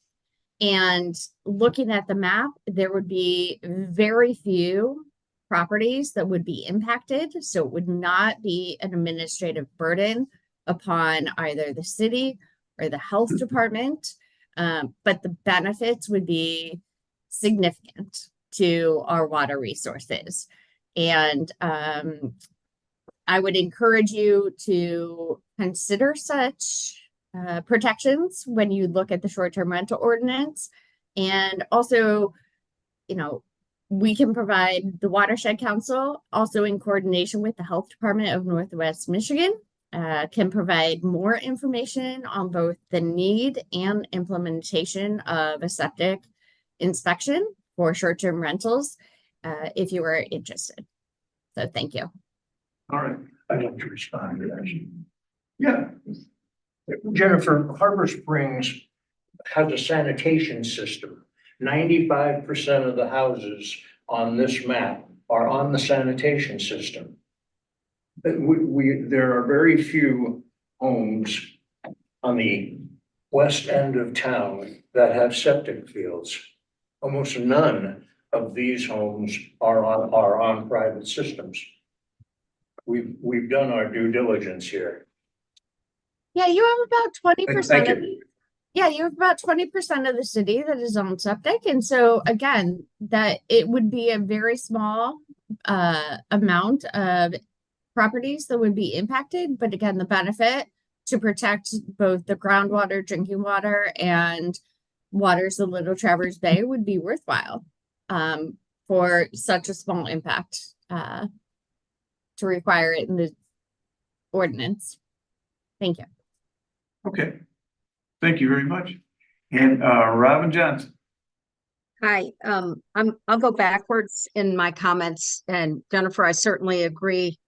And looking at the map, there would be very few properties that would be impacted. So it would not be an administrative burden upon either the city or the health department, but the benefits would be significant to our water resources. And I would encourage you to consider such protections when you look at the short-term rental ordinance. And also, you know, we can provide the Watershed Council, also in coordination with the Health Department of Northwest Michigan, can provide more information on both the need and implementation of a septic inspection for short-term rentals if you are interested. So thank you. All right. I'd like to respond to that. Yeah. Jennifer, Harbor Springs has a sanitation system. 95% of the houses on this map are on the sanitation system. There are very few homes on the west end of town that have septic fields. Almost none of these homes are on private systems. We've done our due diligence here. Yeah, you have about 20% Thank of you. Yeah, you have about 20% of the city that is on septic. And so again, that it would be a very small amount of properties that would be impacted. But again, the benefit to protect both the groundwater, drinking water, and waters of Little Traverse Bay would be worthwhile for such a small impact to require it in the ordinance. Thank you. Okay. Thank you very much. And Robin Johnson. Hi, I'll go backwards in my comments, and Jennifer, I certainly agree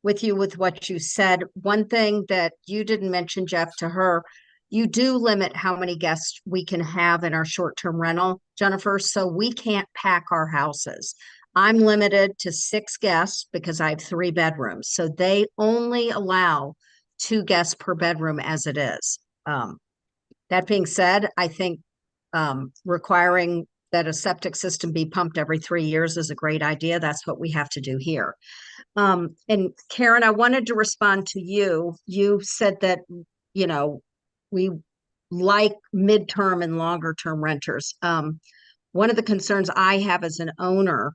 with you with what you said. One thing that you didn't mention, Jeff, to her, you do limit how many guests we can have in our short-term rental, Jennifer, so we can't pack our houses. I'm limited to 6 guests because I have 3 bedrooms, so they only allow 2 guests per bedroom as it is. That being said, I think requiring that a septic system be pumped every 3 years is a great idea. That's what we have to do here. And Karen, I wanted to respond to you. You said that, you know, we like midterm and longer term renters. One of the concerns I have as an owner,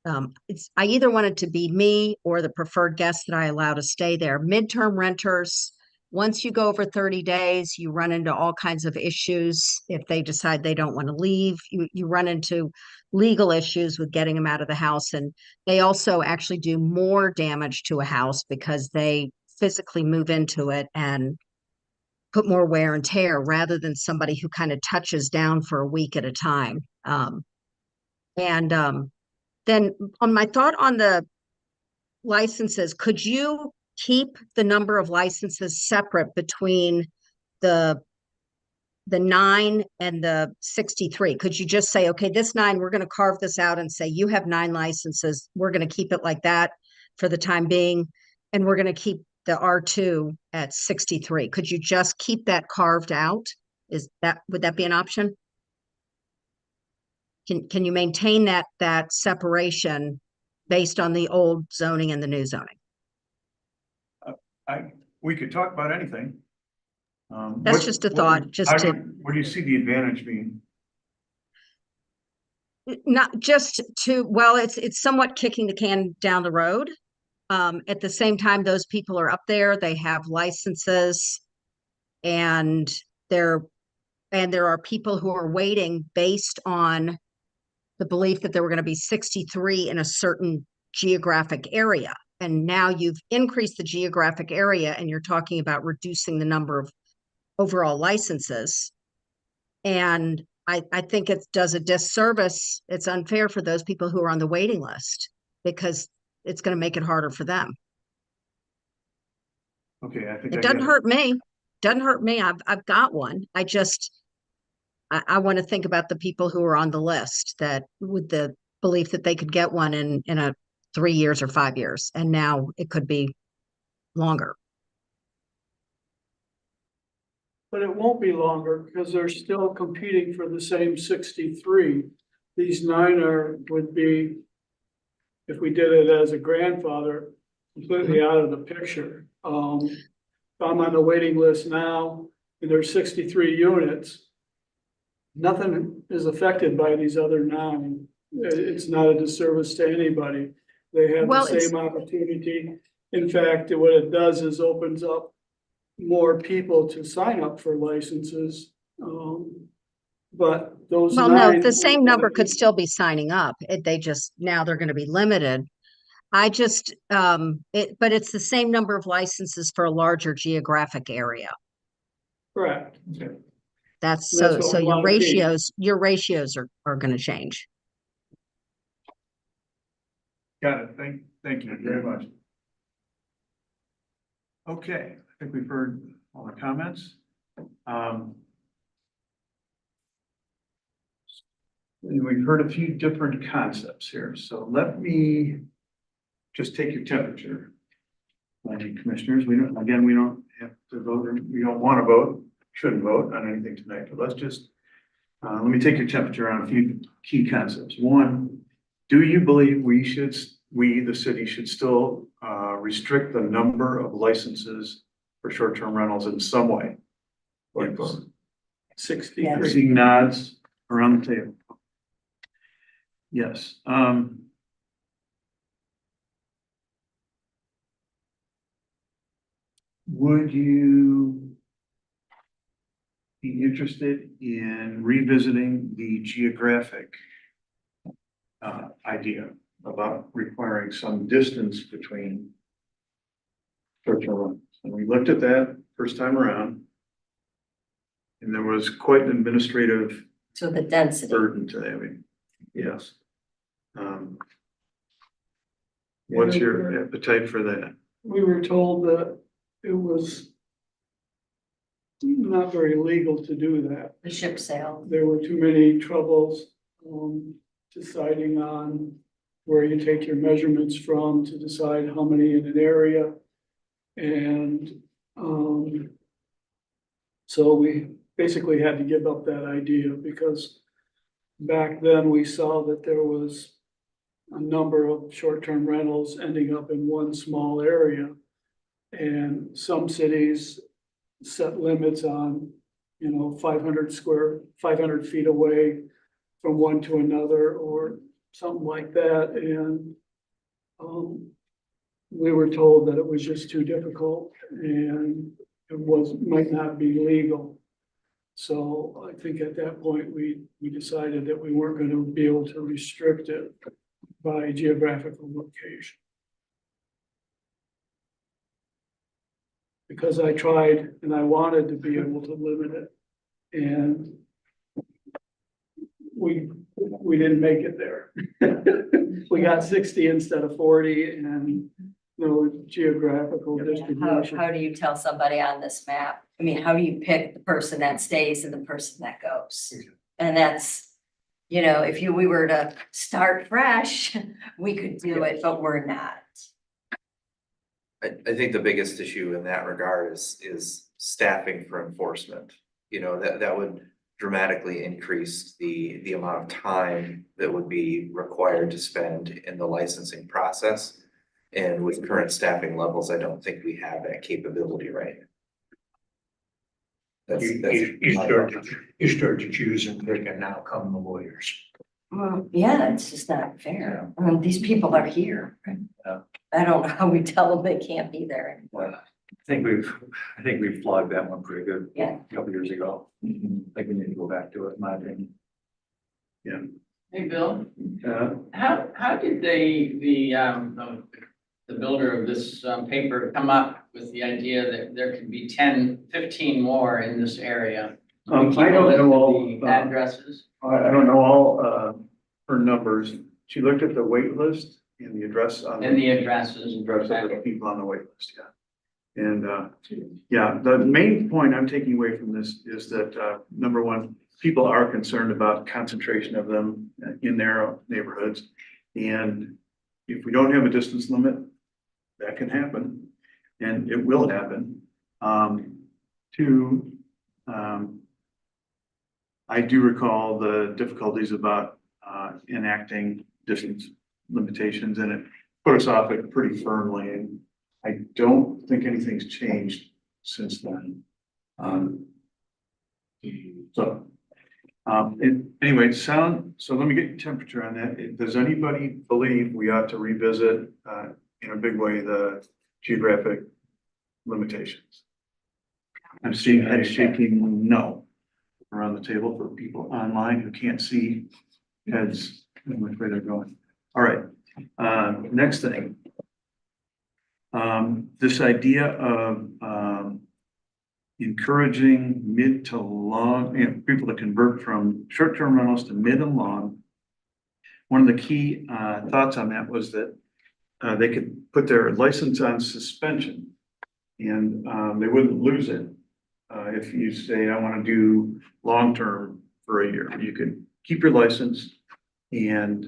I either want it to be me or the preferred guest that I allow to stay there. Midterm renters, once you go over 30 days, you run into all kinds of issues. If they decide they don't want to leave, you run into legal issues with getting them out of the house. And they also actually do more damage to a house because they physically move into it and put more wear and tear rather than somebody who kind of touches down for a week at a time. Then on my thought on the licenses, could you keep the number of licenses separate between the 9 and the 63? Could you just say, okay, this 9, we're going to carve this out and say you have 9 licenses. We're going to keep it like that for the time being. And we're going to keep the R2 at 63. Could you just keep that carved out? Would that be an option? Can you maintain that separation based on the old zoning and the new zoning? We could talk about anything. That's just a thought, What do you see the advantage being? Not just well, it's somewhat kicking the can down the road. At the same time, those people are up there, they have licenses, and there are people who are waiting based on the belief that there were going to be 63 in a certain geographic area. And now you've increased the geographic area and you're talking about reducing the number of overall licenses. And I think it does a disservice. It's unfair for those people who are on the waiting list because it's going to make it harder for them. Okay, I think it doesn't hurt me. Doesn't hurt me. I've got one. I want to think about the people who are on the list that with the belief that they could get one in a 3 years or 5 years, and now it could be longer. But it won't be longer because they're still competing for the same 63. These 9 would be, if we did it as a grandfather, completely out of the picture. If I'm on the waiting list now and there's 63 units, nothing is affected by these other 9. It's not a disservice to anybody. They have the same opportunity. In fact, what it does is opens up more people to sign up for licenses. But those well, 9, no, the same number could still be signing up. Now they're going to be limited. But it's the same number of licenses for a larger geographic area. Correct. Okay. That's so your ratios are going to change. Got it. Thank you very much. Okay, I think we've heard all the comments. And we've heard a few different concepts here. So let me just take your temperature. Commissioners, we don't have to vote, or we don't want to vote, shouldn't vote on anything tonight, but let's just, let me take your temperature on a few key concepts. One, do you believe the city should still restrict the number of licenses for short-term rentals in some way? Yes. 63. Seeing nods around the table. Yes. Would you be interested in revisiting the geographic idea about requiring some distance between short-term rentals? And we looked at that first time around, and there was quite an administrative the density burden to that. Yes. What's your appetite for that? We were told that it was not very legal to do that. the ship sail. There were too many troubles deciding on where you take your measurements from to decide how many in an area. And so we basically had to give up that idea because back then we saw that there was a number of short-term rentals ending up in one small area. And some cities set limits on, 500 feet away from one to another or something like that. And we were told that it was just too difficult and it might not be legal. So I think at that point, we decided that we weren't going to be able to restrict it by geographical location. Because I tried and I wanted to be able to limit it. And we didn't make it there. We got 60 instead of 40 and no geographical distribution. How do you tell somebody on this map? I mean, how do you pick the person that stays and the person that goes? And that's, if we were to start fresh, we could do it, but we're not. I think the biggest issue in that regard is staffing for enforcement. That would dramatically increase the amount of time that would be required to spend in the licensing process. And with current staffing levels, I don't think we have that capability right now. You start to choose and pick, and now come the lawyers. Well, yeah, it's just not fair. I mean, these people are here. Yeah. I don't know how we tell them they can't be there anymore. I think we've flogged that one pretty good. Yeah. A couple years ago. I think we need to go back to it, in my opinion. Yeah. Hey, Bill, Uh, how did the builder of this paper come up with the idea that there could be 10, 15 more in this area? I don't know all, The addresses. I don't know all, her numbers. She looked at the wait list and the address on. And the addresses. Address of the people on the wait list, yeah. And, yeah, the main point I'm taking away from this is that, number one, people are concerned about concentration of them in their neighborhoods. And if we don't have a distance limit, that can happen, and it will happen. Two, I do recall the difficulties about enacting distance limitations, and it put us off it pretty firmly. And I don't think anything's changed since then. Anyway, so let me get your temperature on that. Does anybody believe we ought to revisit in a big way the geographic limitations? I'm seeing head shaking no around the table for people online who can't see heads and which way they're going. All right, next thing. This idea of encouraging mid to long, people to convert from short-term rentals to mid and long. One of the key thoughts on that was that they could put their license on suspension and they wouldn't lose it. If you say, I want to do long-term for a year, you could keep your license and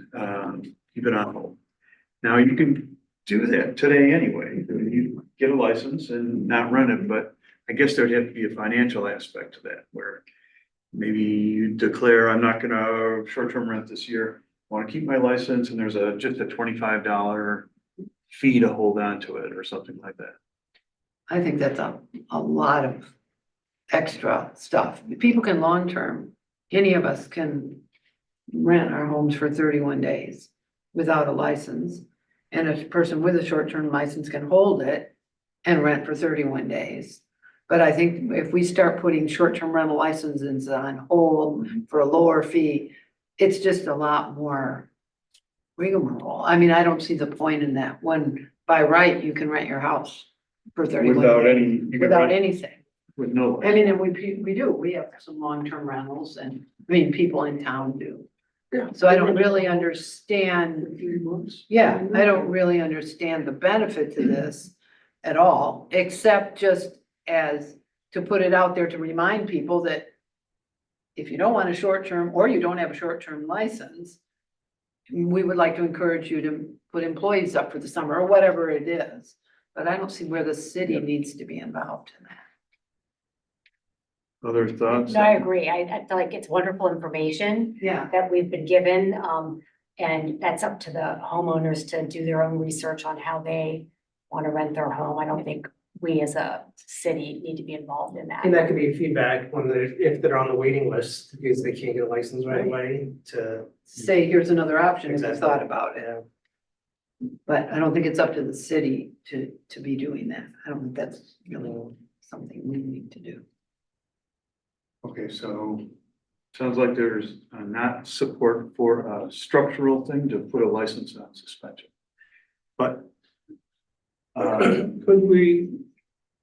keep it on hold. Now you can do that today anyway. You get a license and not rent it, but I guess there'd have to be a financial aspect to that where maybe you declare, I'm not gonna short-term rent this year. I want to keep my license and there's just a $25 fee to hold on to it or something like that. I think that's a lot of extra stuff. People can long-term, any of us can rent our homes for 31 days without a license. And a person with a short-term license can hold it and rent for 31 days. But I think if we start putting short-term rental licenses on hold for a lower fee, it's just a lot more rigmarole. I mean, I don't see the point in that when by right, you can rent your house for 31 Without days. any. you can Without rent anything. With no. I mean, and we do, we have some long-term rentals and, I mean, people in town do. Yeah. So I don't really understand, 3 months. yeah, I don't really understand the benefit to this at all, except just as to put it out there to remind people that if you don't want a short-term or you don't have a short-term license, we would like to encourage you to put employees up for the summer or whatever it is. But I don't see where the city needs to be involved in that. Other thoughts? No, I agree. I feel like it's wonderful information Yeah. that we've been given. And that's up to the homeowners to do their own research on how they want to rent their home. I don't think we as a city need to be involved in that. And that could be feedback when if they're on the waiting list, because they can't get a license right away to. Say, here's another option if you Exactly. thought about it. But I don't think it's up to the city to be doing that. I don't think that's really something we need to do. Okay, so sounds like there's not support for a structural thing to put a license on suspension. But Could we,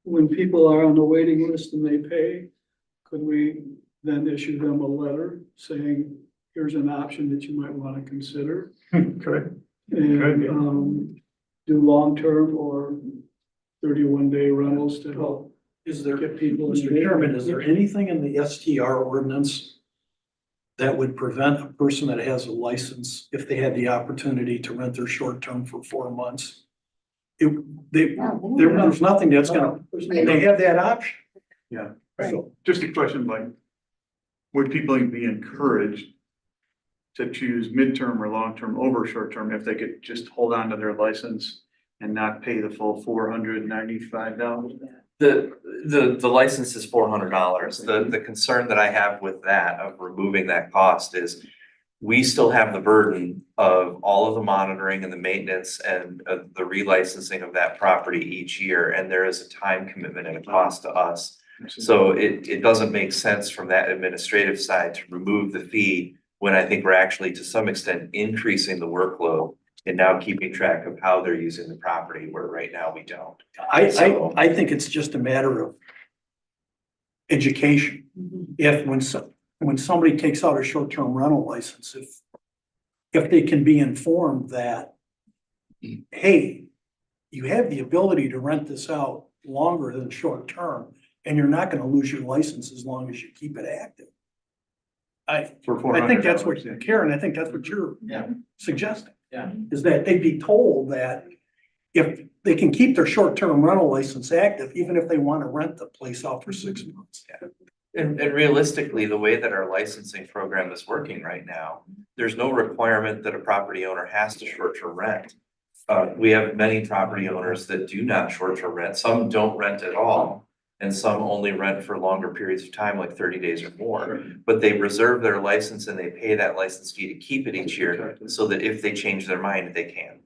when people are on the waiting list and they pay, could we then issue them a letter saying, here's an option that you might want to consider? correct. And, yeah. do long-term or 31-day rentals to help Is there, get people. in Mr. the Chairman, is there anything in the STR ordinance that would prevent a person that has a license, if they had the opportunity to rent their short term for 4 months? There's nothing that's gonna, they have that option. Yeah, Right. so just a question like, would people be encouraged to choose midterm or long-term over short-term if they could just hold on to their license and not pay the full $495? The license is $400. The concern that I have with that, of removing that cost, is we still have the burden of all of the monitoring and the maintenance and the relicensing of that property each year, and there is a time commitment and a cost to us. So it doesn't make sense from that administrative side to remove the fee when I think we're actually to some extent increasing the workload and now keeping track of how they're using the property, where right now we don't. I think it's just a matter of education. If when somebody takes out a short-term rental license, if they can be informed that, hey, you have the ability to rent this out longer than short-term, and you're not gonna lose your license as long as you keep it active. I think that's what, $400, yeah. Karen, I think that's what you're Yeah. suggesting. Yeah. Is that they'd be told that if they can keep their short-term rental license active, even if they want to rent the place out for 6 months. And realistically, the way that our licensing program is working right now, there's no requirement that a property owner has to short-term rent. We have many property owners that do not short-term rent. Some don't rent at all. And some only rent for longer periods of time, like 30 days or more. But they reserve their license and they pay that license fee to keep it each year, so that if they change their mind, they can.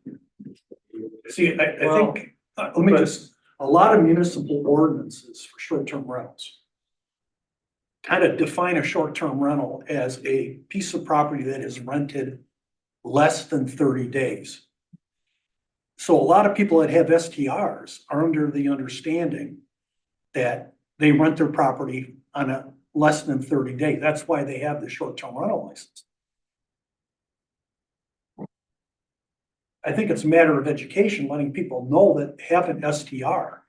See, I think, let me just, a lot of municipal ordinances for short-term rentals kind of define a short-term rental as a piece of property that is rented less than 30 days. So a lot of people that have STRs are under the understanding that they rent their property on a less than 30 days. That's why they have the short-term rental license. I think it's a matter of education, letting people know that have an STR,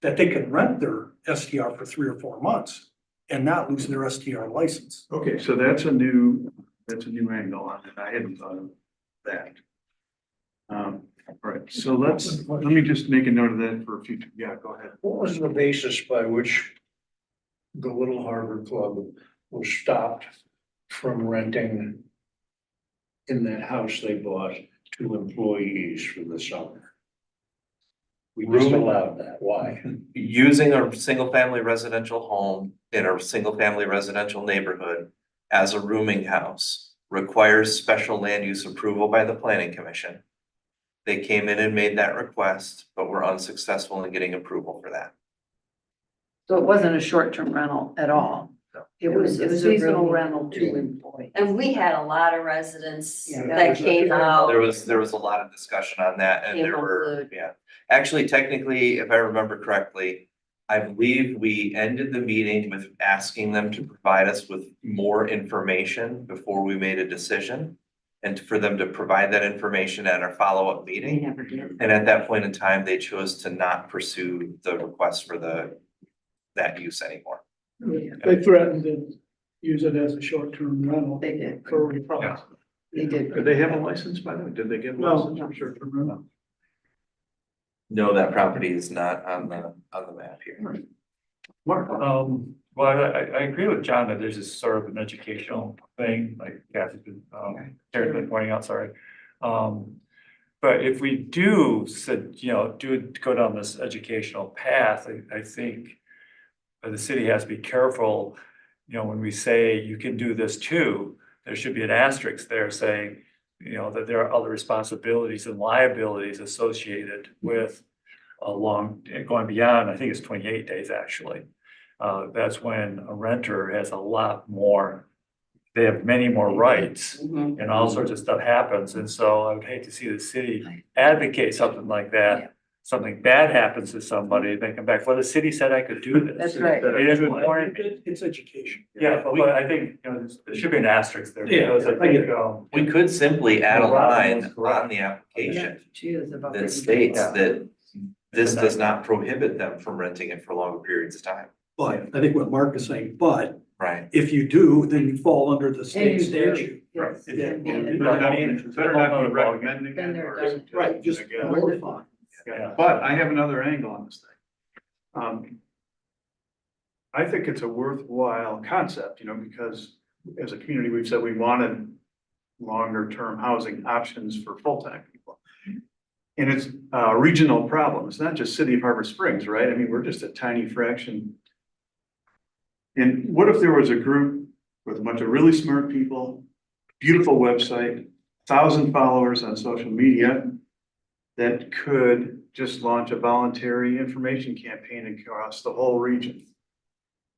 that they can rent their STR for 3 or 4 months and not lose their STR license. Okay, so that's a new angle on it. I hadn't thought of that. All right, so let me just make a note of that for future. Yeah, go ahead. What was the basis by which the Little Harbor Club was stopped from renting in that house they bought to employees for the summer? We just allowed that. Why? Using a single-family residential home in a single-family residential neighborhood as a rooming house requires special land use approval by the planning commission. They came in and made that request, but were unsuccessful in getting approval for that. So it wasn't a short-term rental at all. It was a seasonal really- rental to employees. And we had a lot of residents Yeah. that came out. There was a lot of discussion on that, and there were, yeah. Actually, technically, if I remember correctly, I believe we ended the meeting with asking them to provide us with more information before we made a decision. And for them to provide that information at our follow-up They meeting. never did. And at that point in time, they chose to not pursue the request for that use anymore. They threatened to use it as a short-term rental. They did. For They did. Did they have a license by the way? Did they get a No. license for short-term rental? No, that property is not on the map here. Mark, Well, I agree with John that there's this sort of an educational thing, like Kathy's been, Karen's been pointing out, sorry. But if we do, go down this educational path, I think the city has to be careful, when we say you can do this too, there should be an asterisk there saying, that there are other responsibilities and liabilities associated with going beyond, I think it's 28 days actually. That's when a renter has a lot more, they have many more rights and all sorts of stuff happens. And so I would hate to see the city advocate something like that. Something bad happens to somebody, they come back, well, the city said I could do this. That's right. It is important. It's education. Yeah, but I think, there should be an asterisk there. Yeah, because I I get think, We could simply add a Well, Robin line was correct. on the application She is about. that 32. states that this does not prohibit them from renting it for longer periods of time. But I think what Mark is saying, but Right. if you do, then you fall under the And state you do. statute. Yes. Yeah. Yeah. Better not be recommending Been it there, or done it. Right, just again. notify. Yeah. But I have another angle on this thing. I think it's a worthwhile concept, because as a community, we've said we wanted longer term housing options for full-time people. And it's a regional problem. It's not just city of Harbor Springs, right? I mean, we're just a tiny fraction. And what if there was a group with a bunch of really smart people, beautiful website, 1,000 followers on social media that could just launch a voluntary information campaign across the whole region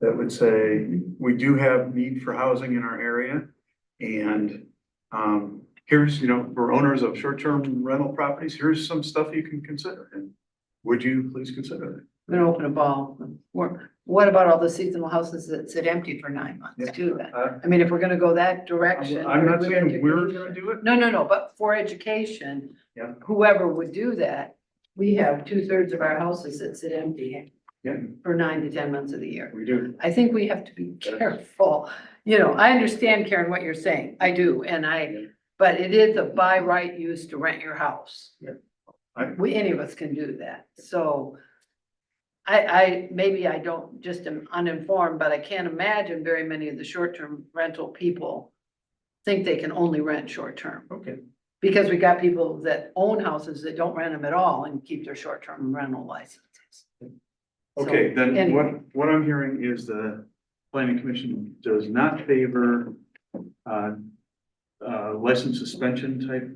that would say, we do have need for housing in our area. And here's, for owners of short-term rental properties, here's some stuff you can consider. And would you please consider that? I'm gonna open a ball. What about all the seasonal houses that sit empty for 9 months Yeah. too then? I mean, if we're gonna go that direction. I'm not with saying we're education- gonna do it. No, but for education. Yeah. Whoever would do that, we have 2/3 of our houses that sit empty. Yeah. For 9 to 10 months of the year. We do. I think we have to be careful. I understand, Karen, what you're saying. I do, but it is a by right use to rent your house. Yeah. Any of us can do that. So maybe I don't, just am uninformed, but I can't imagine very many of the short-term rental people think they can only rent short-term. Okay. Because we got people that own houses that don't rent them at all and keep their short-term rental licenses. Okay, So, then anyway. what I'm hearing is the planning commission does not favor license suspension type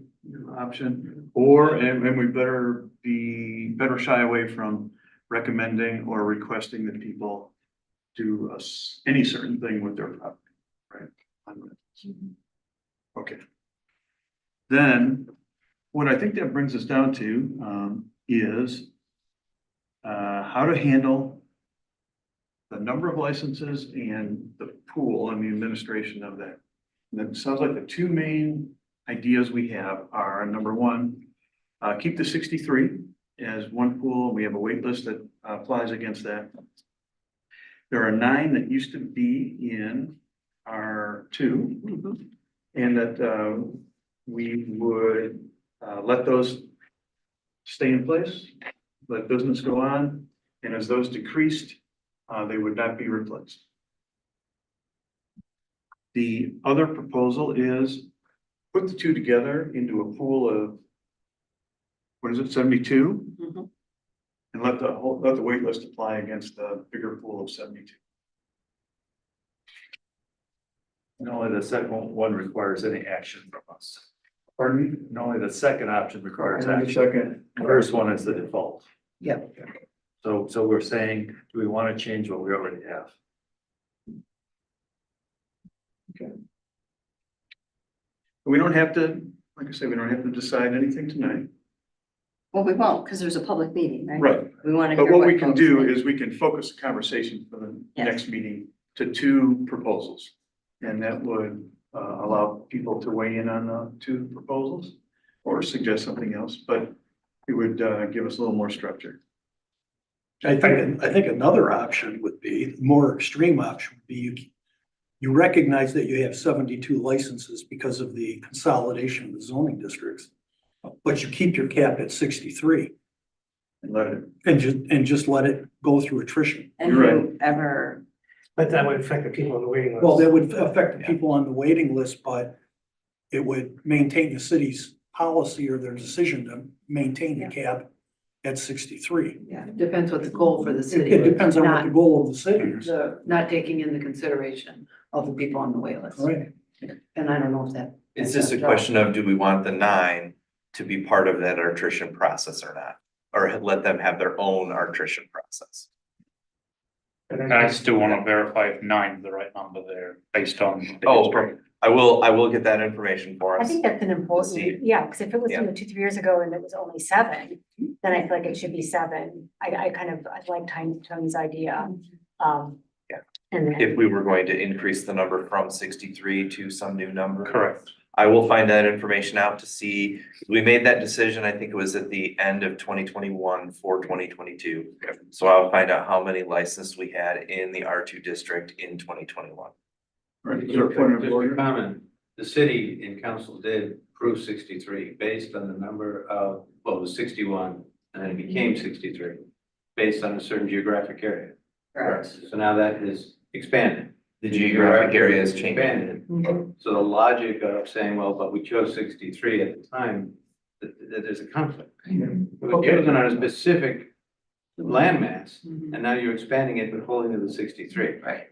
option, and we better shy away from recommending or requesting that people do any certain thing with their property, right? Okay. Then, what I think that brings us down to, is how to handle the number of licenses and the pool and the administration of that. And it sounds like the two main ideas we have are, number one, keep the 63 as one pool. We have a wait list that applies against that. There are 9 that used to be in R2, and that we would let those stay in place, let business go on, and as those decreased, they would not be replaced. The other proposal is put the two together into a pool of, 72? Mhm. And let the wait list apply against the bigger pool of 72. And only the second one requires any action from us. Pardon me? And only the second option requires Only the action. second. The first one is the default. Yep. So we're saying, do we want to change what we already have? We don't have to, like I said, we don't have to decide anything tonight. Well, we won't, because there's a public meeting, right? Right. We want to But hear what we can folks do think. is we can focus the conversation for the Yes. next meeting to 2 proposals. And that would allow people to weigh in on the 2 proposals or suggest something else, but it would give us a little more structure. I think another option would be, more extreme option would be you recognize that you have 72 licenses because of the consolidation of the zoning districts, but you keep your cap at 63 And let it, and just let it go through attrition. And You're right. whoever But that would affect the people on the waiting list. Well, that would affect the people on the waiting list, but it would maintain the city's policy or their decision to maintain the cap at 63. Yeah, it depends what the goal for the city. It depends on what not the goal of the city is. Not taking into consideration of the people on the wait list. Right. And I don't know if that. It's just a question of, do we want the 9 to be part of that attrition process or not? Or let them have their own attrition process? And I still want to verify if 9 is the right number there, based on. the Oh, history. I will get that information for I us. think that's an See. important, yeah, because if it was, Yeah. 2-3 years ago and it was only 7, then I feel like it should be 7. I like Tony's idea. Yeah. And then. If we were going to increase the number from 63 to some new number. Correct. I will find that information out to see, we made that decision, I think it was at the end of 2021 for 2022. So I'll find out how many licenses we had in the R2 district in 2021. Right, is there a point of Just a order? comment, the city and council did approve 63 based on the number of, well, it was 61, and then it became 63, based on a certain geographic area. Correct. So now that is expanded. The geographic area is changing. Expanded. So the logic of saying, well, but we chose 63 at the time, that there's a conflict. We're chosen on a specific landmass, and now you're expanding it, but holding to the 63. Right.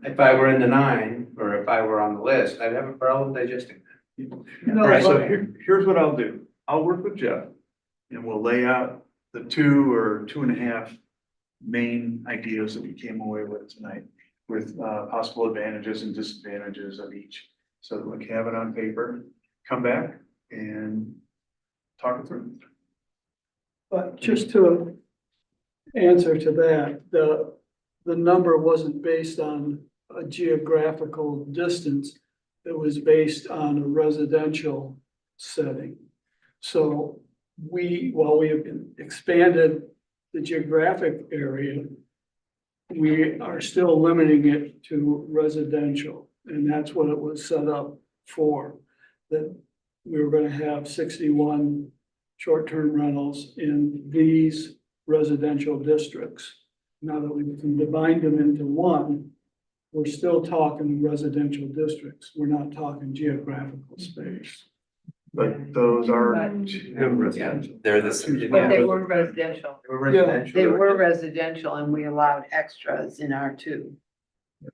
If I were in the 9, or if I were on the list, I'd have a problem digesting that. All right, so here's what I'll do. I'll work with Jeff and we'll lay out the 2 or 2.5 main ideas that we came away with tonight with possible advantages and disadvantages of each. So that we can have it on paper, come back and talk it through. But just to answer to that, the number wasn't based on a geographical distance. It was based on a residential setting. So while we have expanded the geographic area, we are still limiting it to residential. And that's what it was set up for, that we were gonna have 61 short-term rentals in these residential districts. Now that we can divide them into one, we're still talking residential districts. We're not talking geographical space. But those are residential. They're the same. But they were residential. They were residential. They were residential and we allowed extras in R2.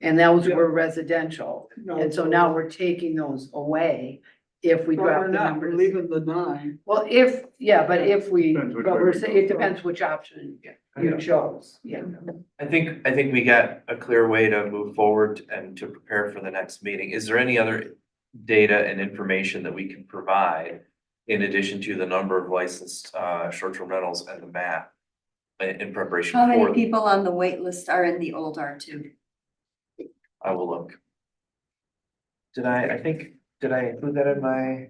And those were residential. And so now we're taking those away if we No, drop we're the not. numbers. We're leaving the 9. Well, but Depends which way we're we saying, go. it depends which option you chose, yeah. I think we got a clear way to move forward and to prepare for the next meeting. Is there any other data and information that we can provide in addition to the number of licensed short-term rentals and the map in preparation How many for? people on the wait list are in the old R2? I will look. Did I include that in my?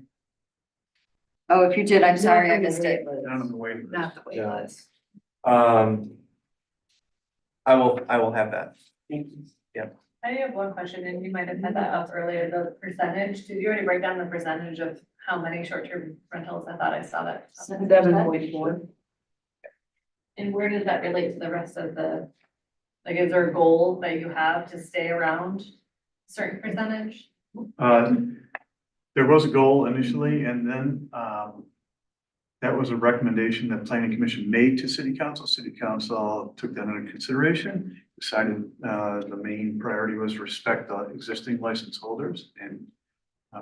Oh, if you did, I'm sorry, I missed it. Down on the way. Not the wait list. I will have that. I have one question, and you might have had that up earlier, the percentage. Did you already break down the percentage of how many short-term rentals? I thought I saw that. 7.4. And where does that relate to the rest of the, like, is there a goal that you have to stay around a certain percentage? There was a goal initially, and then that was a recommendation that planning commission made to city council. City council took that into consideration, decided the main priority was respect the existing license holders and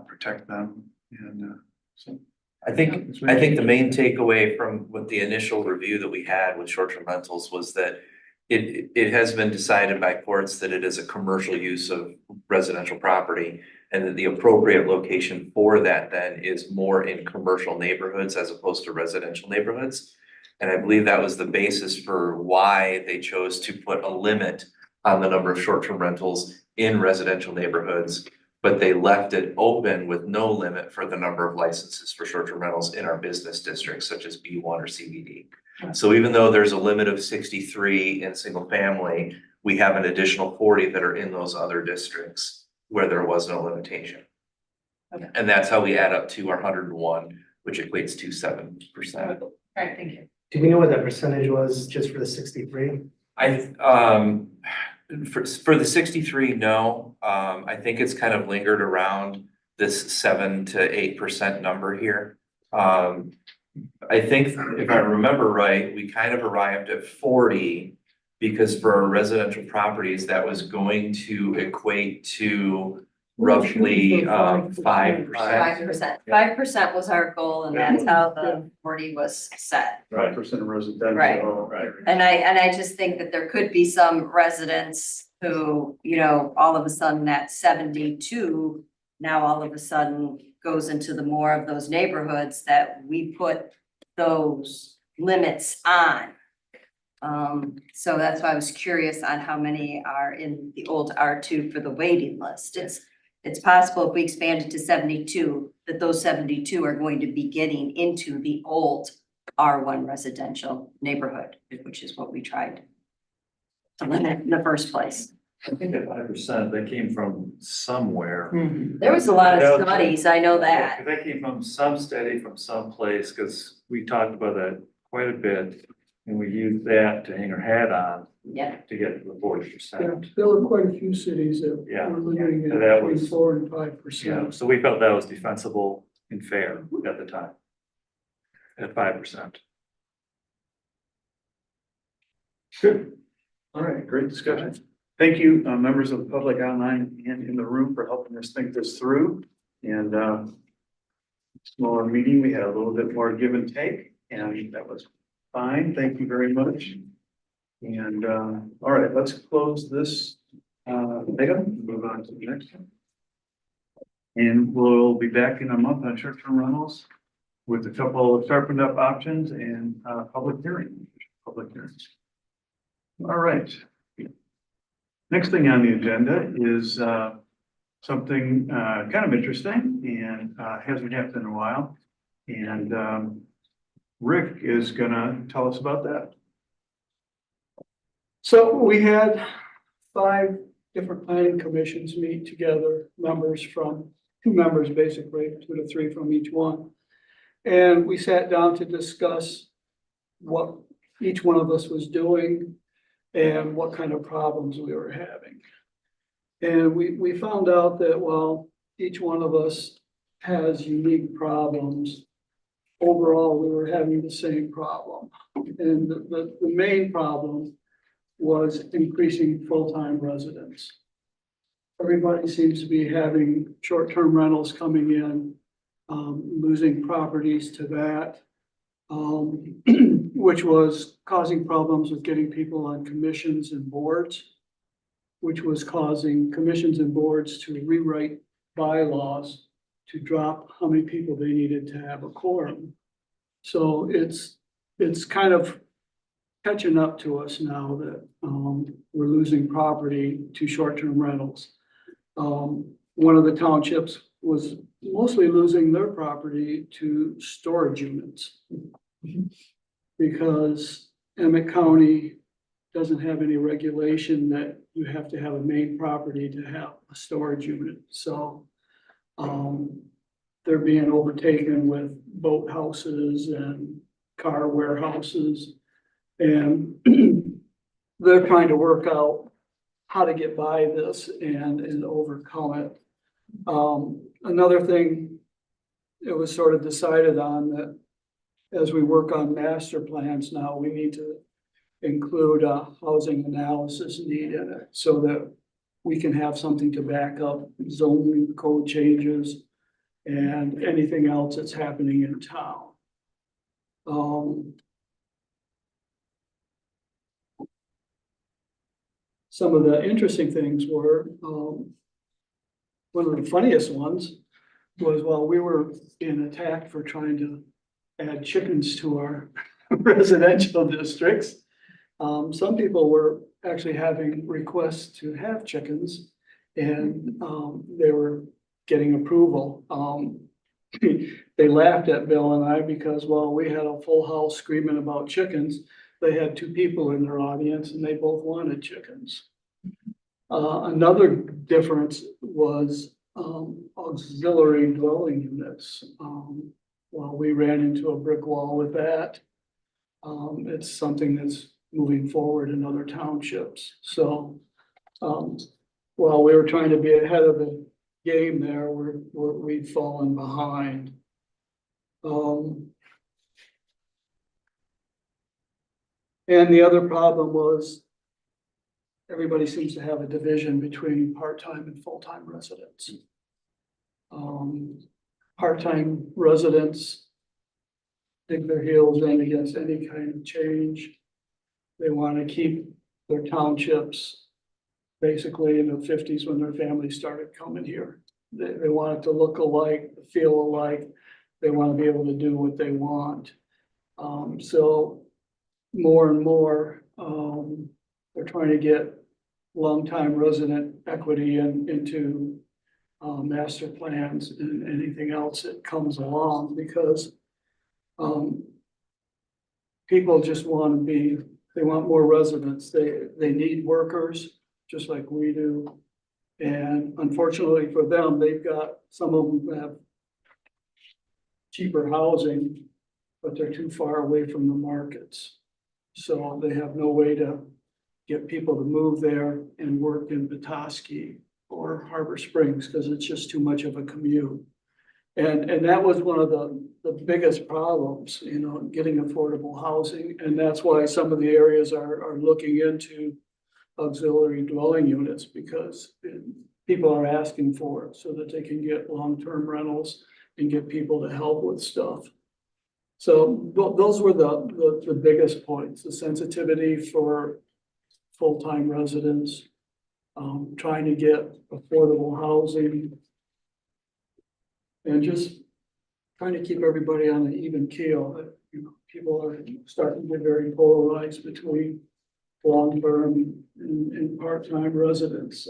protect them. And so I think the main takeaway from what the initial review that we had with short-term rentals was that it has been decided by courts that it is a commercial use of residential property, and that the appropriate location for that then is more in commercial neighborhoods as opposed to residential neighborhoods. And I believe that was the basis for why they chose to put a limit on the number of short-term rentals in residential neighborhoods, but they left it open with no limit for the number of licenses for short-term rentals in our business districts such as B1 or CBD. So even though there's a limit of 63 in single family, we have an additional 40 that are in those other districts where there was no limitation. Okay. And that's how we add up to our 101, which equates to 7%. All right, thank you. Do we know what that percentage was just for the 63? For the 63, no, I think it's kind of lingered around this 7 to 8% number here. I think if I remember right, we kind of arrived at 40 because for our residential properties, that was going to equate to roughly 5%. 5% was our goal and that's how the 40 was set. 5% of residential. Right. And I just think that there could be some residents who, you know, all of a sudden that 72 now all of a sudden goes into the more of those neighborhoods that we put those limits on. So that's why I was curious on how many are in the old R2 for the waiting list. It's possible if we expand it to 72, that those 72 are going to be getting into the old R1 residential neighborhood, which is what we tried to limit in the first place. I think that 5%, that came from somewhere. There was a lot of studies, I know that. That came from some study from someplace, because we talked about that quite a bit. And we used that to hang our hat on Yeah. to get to the 40%. There were quite a few cities that Yeah. were limiting it So that between was- 4 and Yeah, 5%. so we felt that was defensible and fair at the time. At 5%. Good. All right, great discussion. Thank you, members of the public online and in the room for helping us think this through. And smaller meeting, we had a little bit more give and take, and that was fine. Thank you very much. And all right, let's close this item, move on to the next one. And we'll be back in a month on short-term rentals with a couple of sharpened up options and public hearings. All right. Next thing on the agenda is something kind of interesting and hasn't happened in a while. And Rick is gonna tell us about that. So we had 5 different planning commissions meet together, members from, 2 members basically, 2 to 3 from each one. And we sat down to discuss what each one of us was doing and what kind of problems we were having. And we found out that while each one of us has unique problems, overall, we were having the same problem. And the main problem was increasing full-time residents. Everybody seems to be having short-term rentals coming in, losing properties to that, which was causing problems with getting people on commissions and boards, which was causing commissions and boards to rewrite bylaws to drop how many people they needed to have a quorum. So it's kind of catching up to us now that we're losing property to short-term rentals. One of the townships was mostly losing their property to storage units. Because Emmett County doesn't have any regulation that you have to have a main property to have a storage unit. So they're being overtaken with boat houses and car warehouses. And they're trying to work out how to get by this and overcome it. Another thing, it was sort of decided on that as we work on master plans now, we need to include a housing analysis need in it so that we can have something to back up zoning code changes and anything else that's happening in town. Some of the interesting things were, one of the funniest ones was while we were being attacked for trying to add chickens to our residential districts, some people were actually having requests to have chickens and they were getting approval. They laughed at Bill and I because while we had a full house screaming about chickens, they had 2 people in their audience and they both wanted chickens. Another difference was auxiliary dwelling units. While we ran into a brick wall with that, it's something that's moving forward in other townships. So while we were trying to be ahead of the game there, we've fallen behind. And the other problem was everybody seems to have a division between part-time and full-time residents. Part-time residents dig their heels in against any kind of change. They want to keep their townships basically in the fifties when their families started coming here. They want it to look alike, feel alike. They want to be able to do what they want. So more and more, they're trying to get longtime resident equity into master plans and anything else that comes along because people just want to be, they want more residents. They need workers just like we do. And unfortunately for them, they've got, some of them have cheaper housing, but they're too far away from the markets. So they have no way to get people to move there and work in Petoskey or Harbor Springs because it's just too much of a commute. And that was one of the biggest problems, you know, getting affordable housing. And that's why some of the areas are looking into auxiliary dwelling units because people are asking for it so that they can get long-term rentals and get people to help with stuff. So those were the biggest points, the sensitivity for full-time residents, trying to get affordable housing, and just trying to keep everybody on an even keel. You know, people are starting to get very polarized between long-term and part-time residents.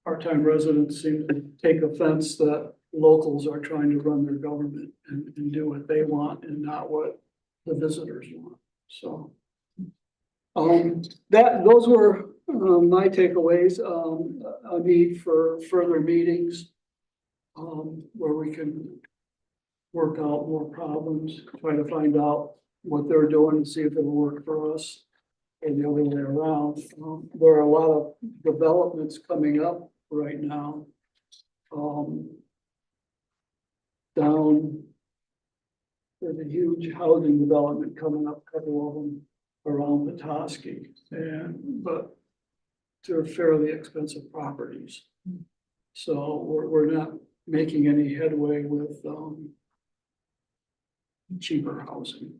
Part-time residents seem to take offense that locals are trying to run their government and do what they want and not what the visitors want. So those were my takeaways. A need for further meetings where we can work out more problems, try to find out what they're doing and see if it'll work for us and the other way around. There are a lot of developments coming up right now. There's a huge housing development coming up, a couple of them around Petoskey, but they're fairly expensive properties. So we're not making any headway with cheaper housing.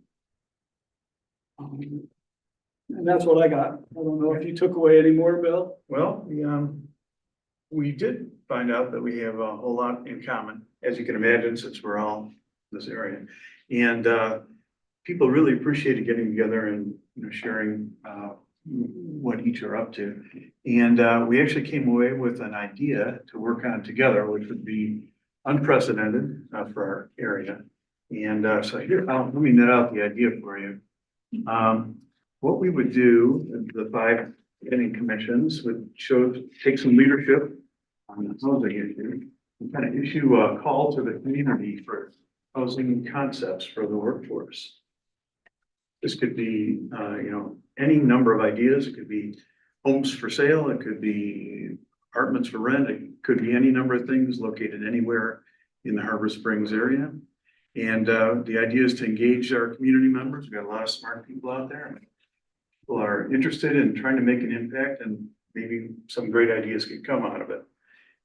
And that's what I got. I don't know if you took away any more, Bill? Well, we did find out that we have a whole lot in common, as you can imagine, since we're all in this area. And people really appreciated getting together and, you know, sharing what each are up to. And we actually came away with an idea to work on together, which would be unprecedented for our area. And so here, let me net out the idea for you. What we would do, the 5 planning commissions would take some leadership on the housing issue and kind of issue a call to the community for housing concepts for the workforce. This could be, you know, any number of ideas. It could be homes for sale. It could be apartments for rent. It could be any number of things located anywhere in the Harbor Springs area. And the idea is to engage our community members. We've got a lot of smart people out there. People are interested in trying to make an impact, and maybe some great ideas could come out of it.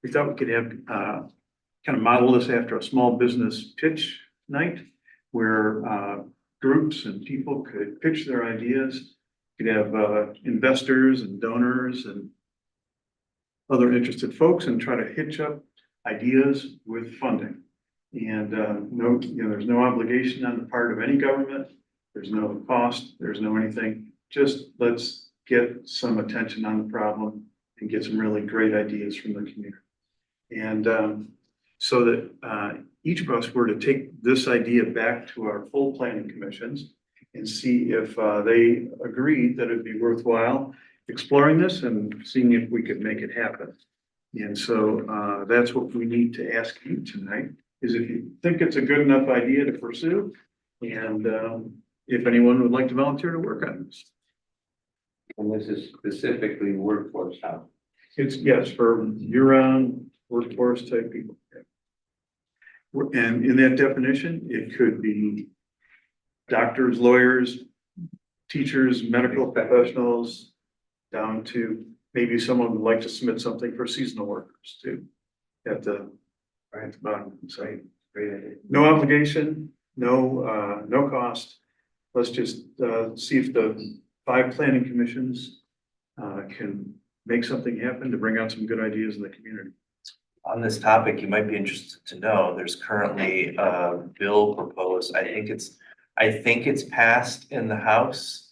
We thought we could have kind of model this after a small business pitch night where groups and people could pitch their ideas. Could have investors and donors and other interested folks and try to hitch up ideas with funding. And no, you know, there's no obligation on the part of any government. There's no cost. There's no anything. Just let's get some attention on the problem and get some really great ideas from the community. And so that each of us were to take this idea back to our full planning commissions and see if they agreed that it'd be worthwhile exploring this and seeing if we could make it happen. And so that's what we need to ask you tonight, is if you think it's a good enough idea to pursue, and if anyone would like to volunteer to work on this. And this is specifically workforce housing. It's, yes, for year-round workforce type people. And in that definition, it could be doctors, lawyers, teachers, medical professionals, down to maybe someone would like to submit something for seasonal workers too. At the bottom, so no obligation, no cost. Let's just see if the 5 planning commissions can make something happen to bring out some good ideas in the community. On this topic, you might be interested to know, there's currently a bill proposed, I think it's passed in the House.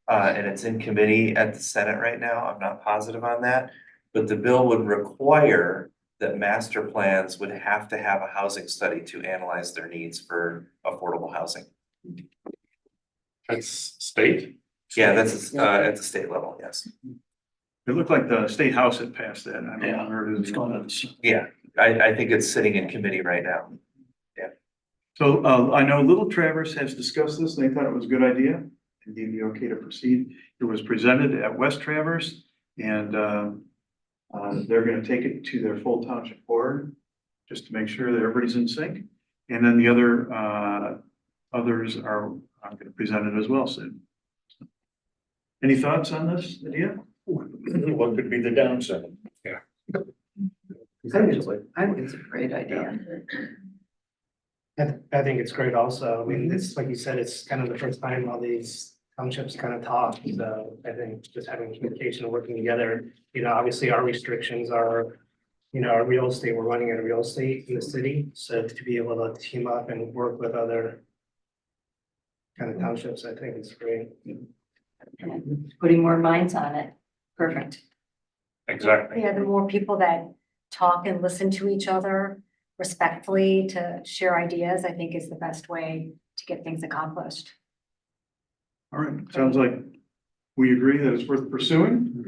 And it's in committee at the Senate right now, I'm not positive on that. But the bill would require that master plans would have to have a housing study to analyze their needs for affordable housing. That's state? Yeah, that's at the state level, yes. It looked like the state house had passed that. I don't know. It's going on. Yeah, I think it's sitting in committee right now. So I know Little Traverse has discussed this. They thought it was a good idea and gave the okay to proceed. It was presented at West Traverse and they're going to take it to their full township board just to make sure that everybody's in sync. And then the others are going to present it as well soon. Any thoughts on this idea? What could be the downside? Yeah. I think it's a great idea. I think it's great also. I mean, it's like you said, it's kind of the first time all these townships kind of talk. So I think just having communication and working together, obviously our restrictions are, our real estate, we're running in real estate in the city. So to be able to team up and work with other kind of townships, I think is great. Putting more minds on it. Perfect. Exactly. Yeah, the more people that talk and listen to each other respectfully to share ideas, I think is the best way to get things accomplished. All right, sounds like we agree that it's worth pursuing.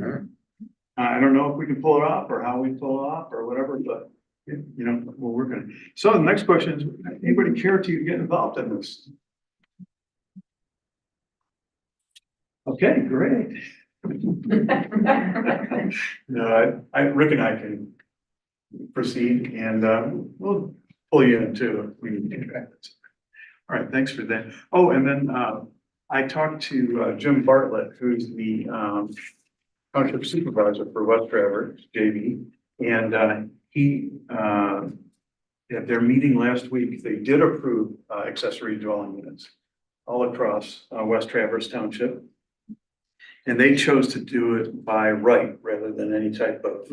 I don't know if we can pull it off or how we pull it off or whatever, but we're working on it. So the next question is, anybody care to get involved in this? Okay, great. No, Rick and I can proceed and we'll pull you into if we need to interact. All right, thanks for that. Oh, and then I talked to Jim Bartlett, who's the township supervisor for West Traverse, JV, and he at their meeting last week, they did approve accessory dwelling units all across West Traverse Township. And they chose to do it by right rather than any type of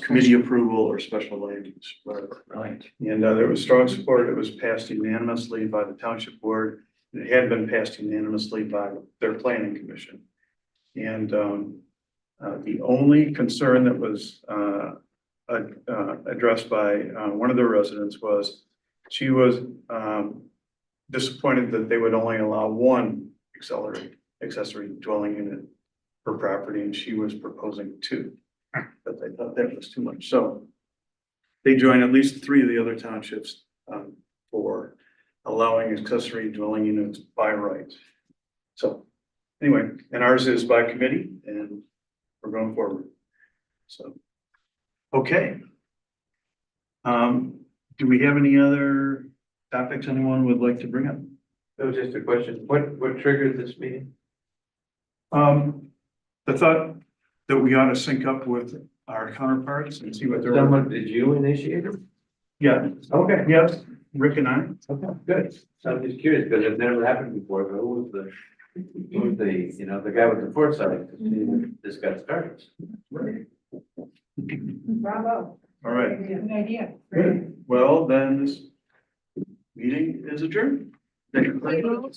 committee approval or special land use, whatever. Right. And there was strong support. It was passed unanimously by the township board. It had been passed unanimously by their planning commission. And the only concern that was addressed by one of the residents was she was disappointed that they would only allow one accessory dwelling unit per property, and she was proposing 2. But they thought that was too much. So they joined at least 3 of the other townships for allowing accessory dwelling units by right. So anyway, and ours is by committee and we're going forward. So, okay. Do we have any other topics anyone would like to bring up? That was just a question. What triggered this meeting? The thought that we ought to sync up with our counterparts and see what they're. Did you initiate it? Yeah. Okay. Yes, Rick and I. Okay, good. So I'm just curious because it never happened before, but who was the guy with the foresight to see that this got started? Right. Bravo. All right. Good idea. Good. Well, then this meeting is adjourned. Thank you.